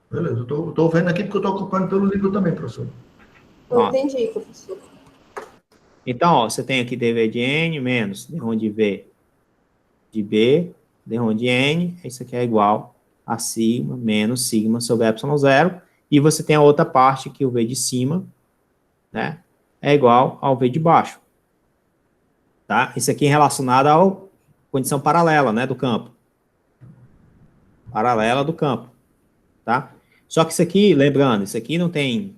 Beleza, eu tô vendo aqui porque eu estou acompanhando pelo livro também, professor. Eu entendi, professor. Então, ó, você tem aqui dv de n menos d1 de v de b, d1 de n, isso aqui é igual a sigma menos sigma sobre ε0, e você tem a outra parte que o v de cima, né, é igual ao v de baixo. Tá? Isso aqui é relacionado à condição paralela, né, do campo. Paralela do campo, tá? Só que isso aqui, lembrando, isso aqui não tem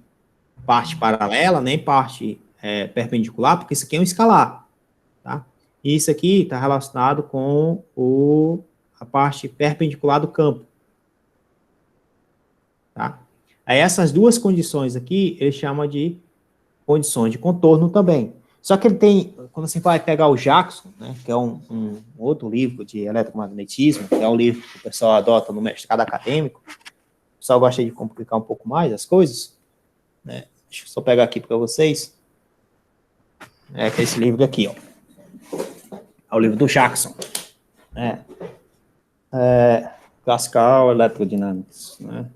parte paralela, nem parte perpendicular, porque isso aqui é um escalar, tá? E isso aqui está relacionado com a parte perpendicular do campo, tá? Aí essas duas condições aqui, ele chama de condições de contorno também. Só que ele tem, quando você vai pegar o Jackson, né, que é um outro livro de eletromagnetismo, que é um livro que o pessoal adota no mestrado acadêmico, o pessoal gosta de complicar um pouco mais as coisas, né? Deixa eu só pegar aqui para vocês. Que é esse livro aqui, ó. o livro do Jackson. Classical Electrodynamics, né?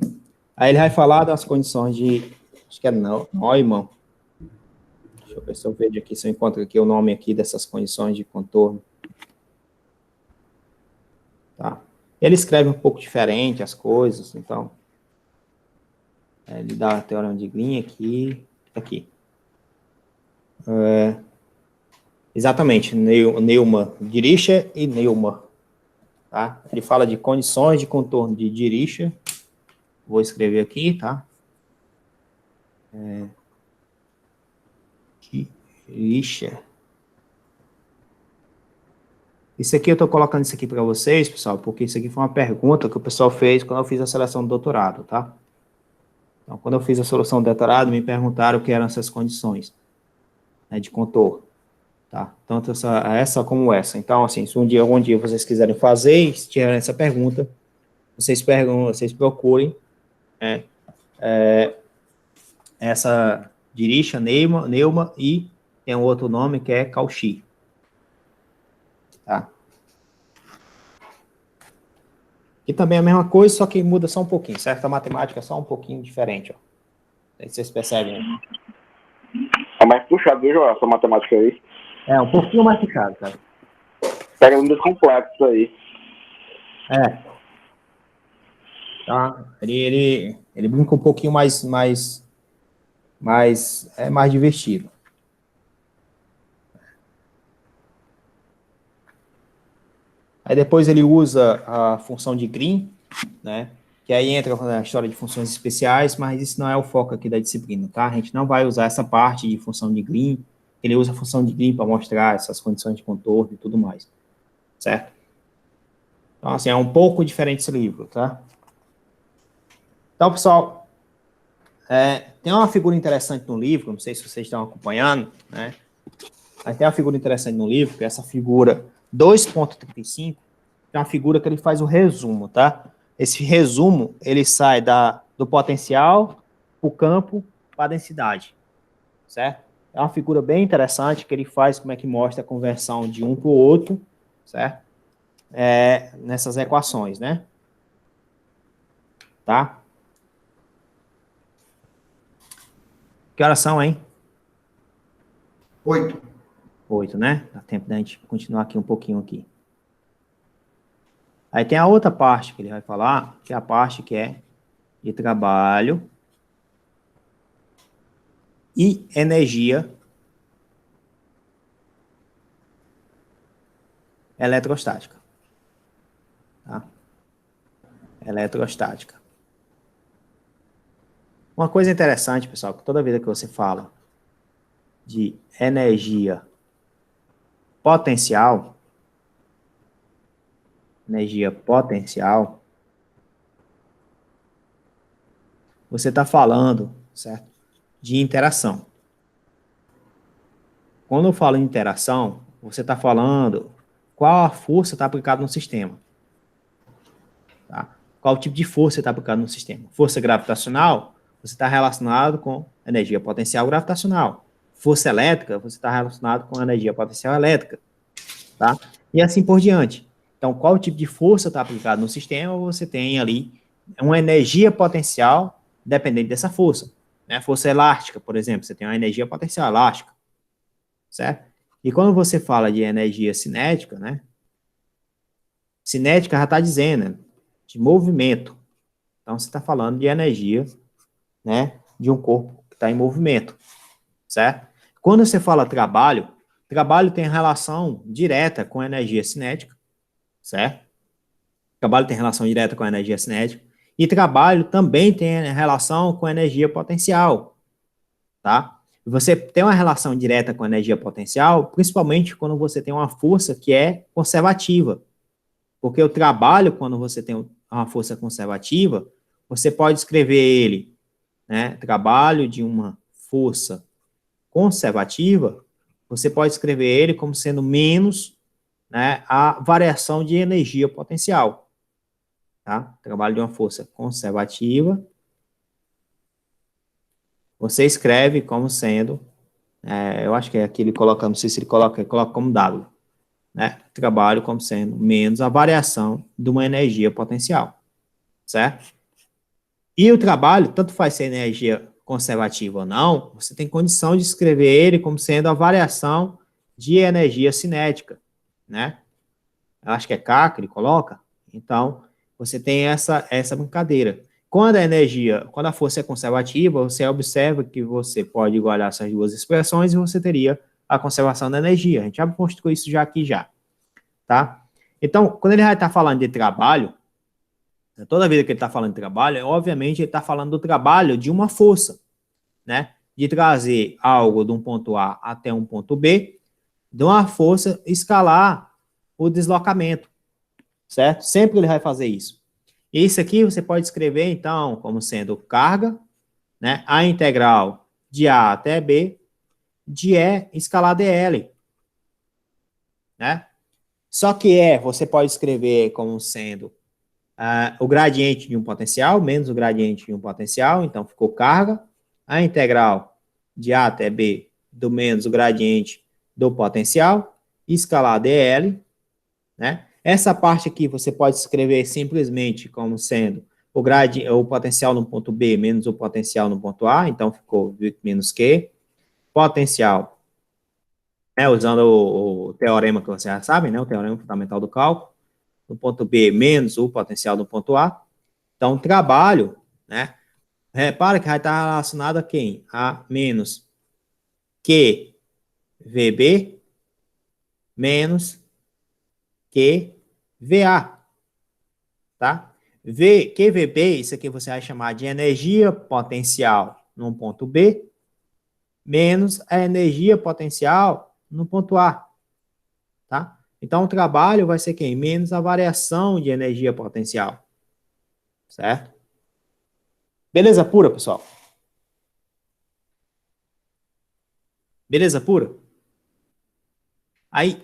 Aí ele vai falar das condições de, acho que é Neumann. Deixa eu ver se eu vejo aqui, se eu encontro aqui o nome aqui dessas condições de contorno. Tá? Ele escreve um pouco diferente as coisas, então. Ele dá a teorema de Green aqui. Exatamente, Neumann, Dirichlet e Neumann. Tá? Ele fala de condições de contorno de Dirichlet. Vou escrever aqui, tá? Dirichlet. Isso aqui eu estou colocando isso aqui para vocês, pessoal, porque isso aqui foi uma pergunta que o pessoal fez quando eu fiz a seleção do doutorado, tá? Então, quando eu fiz a seleção do doutorado, me perguntaram o que eram essas condições, né, de contorno, tá? Tanto essa como essa. Então, assim, se algum dia vocês quiserem fazer, e se tiverem essa pergunta, vocês procurem essa Dirichlet, Neumann e tem um outro nome que é Cauchy. Tá? E também é a mesma coisa, só que muda só um pouquinho, certo? A matemática é só um pouquinho diferente, ó. Aí vocês percebem. É mais puxado, viu, Joel, essa matemática aí. É, um pouquinho mais puxado, cara. Pega números complexos aí. Tá? Ele brinca um pouquinho mais divertido. Aí depois ele usa a função de Green, né? Que aí entra na história de funções especiais, mas isso não é o foco aqui da disciplina, tá? A gente não vai usar essa parte de função de Green, ele usa a função de Green para mostrar essas condições de contorno e tudo mais, certo? Então, assim, é um pouco diferente esse livro, tá? Então, pessoal, tem uma figura interessante no livro, não sei se vocês estão acompanhando, né? Mas tem uma figura interessante no livro, que é essa figura 2.35, é uma figura que ele faz o resumo, tá? Esse resumo, ele sai do potencial para o campo para a densidade, certo? É uma figura bem interessante que ele faz, como é que mostra a conversão de um para o outro, certo? Nessas equações, né? Tá? Que horas são, hein? 8. 8, né? Dá tempo da gente continuar aqui um pouquinho aqui. Aí tem a outra parte que ele vai falar, que é a parte que é de trabalho e energia eletrostática. Tá? Eletrostática. Uma coisa interessante, pessoal, que toda vida que você fala de energia potencial, você está falando, certo, de interação. Quando eu falo em interação, você está falando qual a força está aplicada no sistema. Tá? Qual tipo de força está aplicada no sistema. Força gravitacional, você está relacionado com energia potencial gravitacional. Força elétrica, você está relacionado com energia potencial elétrica. Tá? E assim por diante. Então, qual tipo de força está aplicada no sistema, você tem ali uma energia potencial dependente dessa força. Né? Força elástica, por exemplo, você tem uma energia potencial elástica. Certo? E quando você fala de energia cinética, né? Cinética já está dizendo, né? De movimento. Então, você está falando de energia, né? De um corpo que está em movimento. Certo? Quando você fala trabalho tem relação direta com a energia cinética. Certo? Trabalho tem relação direta com a energia cinética. E trabalho também tem relação com a energia potencial. Tá? Você tem uma relação direta com a energia potencial, principalmente quando você tem uma força que é conservativa. Porque o trabalho, quando você tem uma força conservativa, você pode escrever ele, né? Trabalho de uma força conservativa, você pode escrever ele como sendo menos, né, a variação de energia potencial. Tá? Trabalho de uma força conservativa, você escreve como sendo, eu acho que é aqui ele coloca, não sei se ele coloca como W. né? Trabalho como sendo menos a variação de uma energia potencial, certo? E o trabalho, tanto faz ser energia conservativa ou não, você tem condição de escrever ele como sendo a variação de energia cinética, né? Eu acho que é K que ele coloca. Então, você tem essa brincadeira. Quando a força é conservativa, você observa que você pode igualar essas duas expressões e você teria a conservação da energia. A gente já mostrou isso já aqui já, tá? Então, quando ele vai estar falando de trabalho, toda vida que ele está falando de trabalho, obviamente ele está falando do trabalho de uma força, né? De trazer algo de um ponto A até um ponto B, de uma força escalar o deslocamento, certo? Sempre ele vai fazer isso. E isso aqui você pode escrever, então, como sendo carga, né? A integral de A até B, de E escalar dl, né? Só que você pode escrever como sendo o gradiente de um potencial, menos o gradiente de um potencial, então ficou carga, a integral de A até B do menos o gradiente do potencial, escalar dl, né? Essa parte aqui você pode escrever simplesmente como sendo o potencial no ponto B menos o potencial no ponto A, então ficou V menos Q, potencial, né, usando o teorema que vocês já sabem, né, o teorema fundamental do cálculo, no ponto B menos o potencial no ponto A. Então, trabalho, né, repara que vai estar relacionado a quem? A menos QVB menos QVA, tá? QVB, isso aqui você vai chamar de energia potencial no ponto B, menos a energia potencial no ponto A, tá? Então, o trabalho vai ser quem? Menos a variação de energia potencial, certo? Beleza pura, pessoal? Beleza pura? Aí,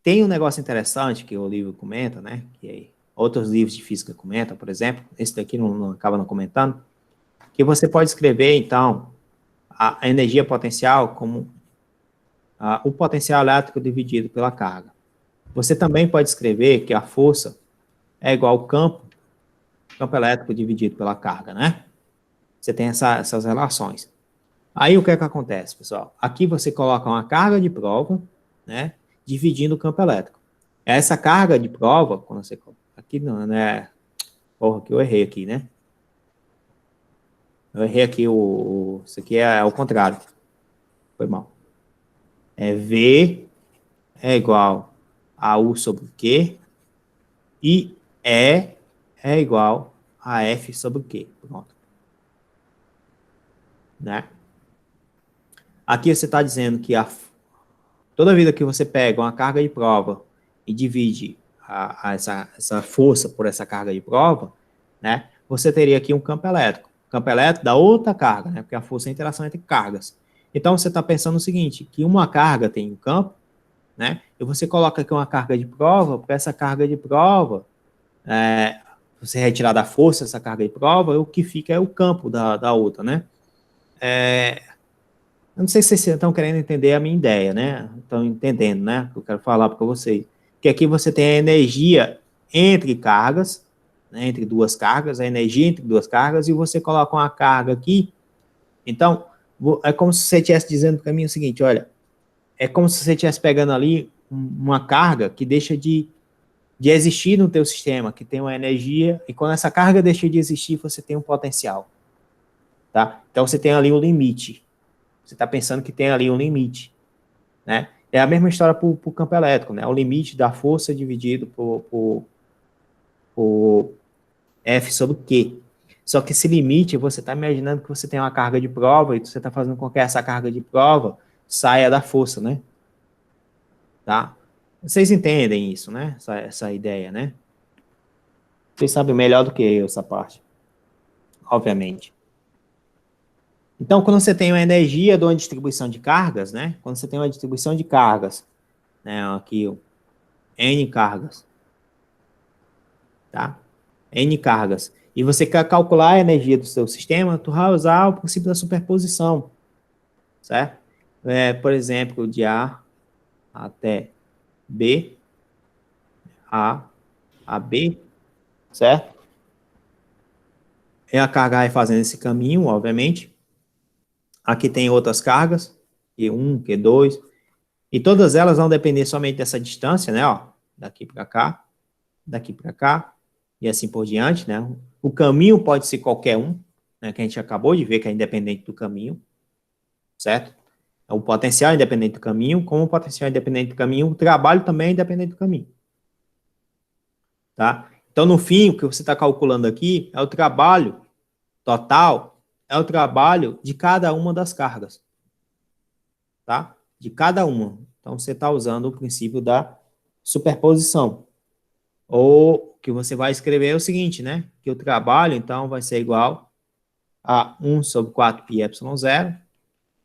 tem um negócio interessante que o livro comenta, né? Que outros livros de física comentam, por exemplo, esse daqui não acaba não comentando, que você pode escrever, então, a energia potencial como o potencial elétrico dividido pela carga. Você também pode escrever que a força é igual ao campo elétrico dividido pela carga, né? Você tem essas relações. Aí o que é que acontece, pessoal? Aqui você coloca uma carga de prova, né? Dividindo o campo elétrico. Essa carga de prova, quando você... Aqui não, né? Porra, que eu errei aqui, né? Eu errei aqui isso aqui é o contrário. Foi mal. V é igual a U sobre Q e E é igual a F sobre Q. Pronto. Né? Aqui você está dizendo que toda vida que você pega uma carga de prova e divide essa força por essa carga de prova, né, você teria aqui um campo elétrico da outra carga, né, porque a força é a interação entre cargas. Então, você está pensando o seguinte, que uma carga tem um campo, né, e você coloca aqui uma carga de prova, para essa carga de prova, você retirar da força essa carga de prova, o que fica é o campo da outra, né. Eu não sei se vocês estão querendo entender a minha ideia, né? Estão entendendo, né? Que eu quero falar para vocês. Que aqui você tem a energia entre cargas, né? Entre duas cargas, a energia entre duas cargas, e você coloca uma carga aqui. Então, é como se você estivesse dizendo para mim o seguinte, olha, é como se você estivesse pegando ali uma carga que deixa de existir no teu sistema, que tem uma energia, e quando essa carga deixa de existir, você tem um potencial, tá? Então, você tem ali um limite. Você está pensando que tem ali um limite, né? É a mesma história para o campo elétrico, né? O limite da força dividido por F sobre Q. Só que esse limite, você está imaginando que você tem uma carga de prova e você está fazendo com que essa carga de prova saia da força, né? Tá? Vocês entendem isso, né? Essa ideia, né? Vocês sabem melhor do que eu essa parte. Obviamente. Então, quando você tem uma energia de uma distribuição de cargas, né? Quando você tem uma distribuição de cargas, né? Aqui, N cargas, tá? N cargas. E você quer calcular a energia do seu sistema, tu vai usar o princípio da superposição, certo? Por exemplo, de A até B, A a B, certo? E a carga vai fazendo esse caminho, obviamente. Aqui tem outras cargas, Q1, Q2, e todas elas vão depender somente dessa distância, né, ó, daqui para cá, e assim por diante, né? O caminho pode ser qualquer um, né, que a gente acabou de ver que é independente do caminho, certo? O potencial é independente do caminho, como o potencial é independente do caminho, o trabalho também é independente do caminho, tá? Então, no fim, o que você está calculando aqui é o trabalho total, é o trabalho de cada uma das cargas, tá? De cada uma. Então, você está usando o princípio da superposição. Ou que você vai escrever é o seguinte, né? Que o trabalho, então, vai ser igual a 1 sobre 4 πε0,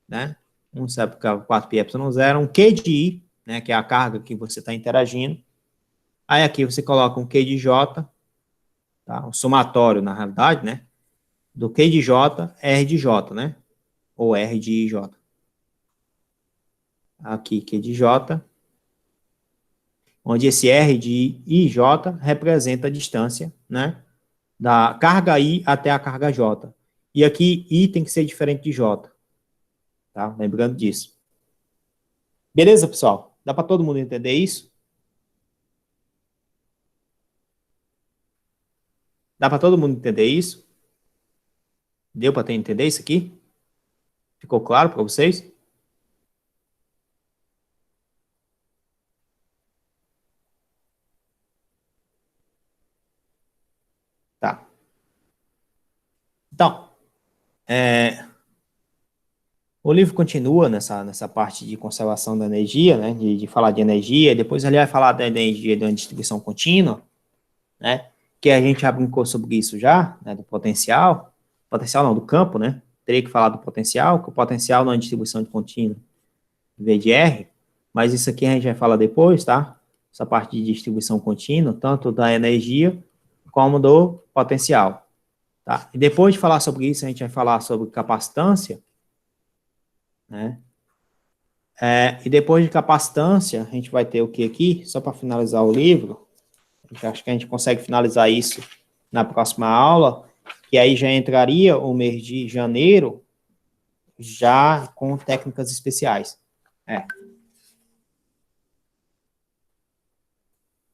né? 1 sobre 4 πε0, um Q de I, né? Que é a carga que você está interagindo. Aí aqui você coloca um Q de J, tá? Um somatório, na realidade, né? Do Q de J, R de J, né? Ou R de IJ. Aqui Q de J, onde esse R de IJ representa a distância, né? Da carga I até a carga J. E aqui I tem que ser diferente de J, tá? Lembrando disso. Beleza, pessoal? Dá para todo mundo entender isso? Dá para todo mundo entender isso? Deu para entender isso aqui? Ficou claro para vocês? Tá. Então, o livro continua nessa parte de conservação da energia, né? De falar de energia. Depois ele vai falar da energia de uma distribuição contínua, né? Que a gente já brincou sobre isso já, né? Do potencial. Potencial não, do campo, né? Teria que falar do potencial, que o potencial não é distribuição de contínua, V de R, mas isso aqui a gente vai falar depois, tá? Essa parte de distribuição contínua, tanto da energia como do potencial, tá? E depois de falar sobre isso, a gente vai falar sobre capacitância, né? E depois de capacitância, a gente vai ter o que aqui? Só para finalizar o livro, acho que a gente consegue finalizar isso na próxima aula, que aí já entraria o mês de janeiro, já com técnicas especiais.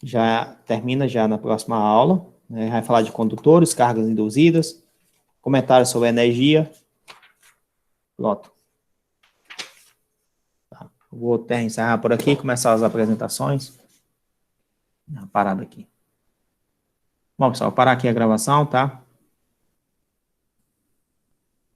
Já termina já na próxima aula, né? Vai falar de condutores, cargas induzidas, comentários sobre energia. Pronto. Tá. Vou encerrar por aqui, começar as apresentações. Uma parada aqui. Bom, pessoal, vou parar aqui a gravação, tá?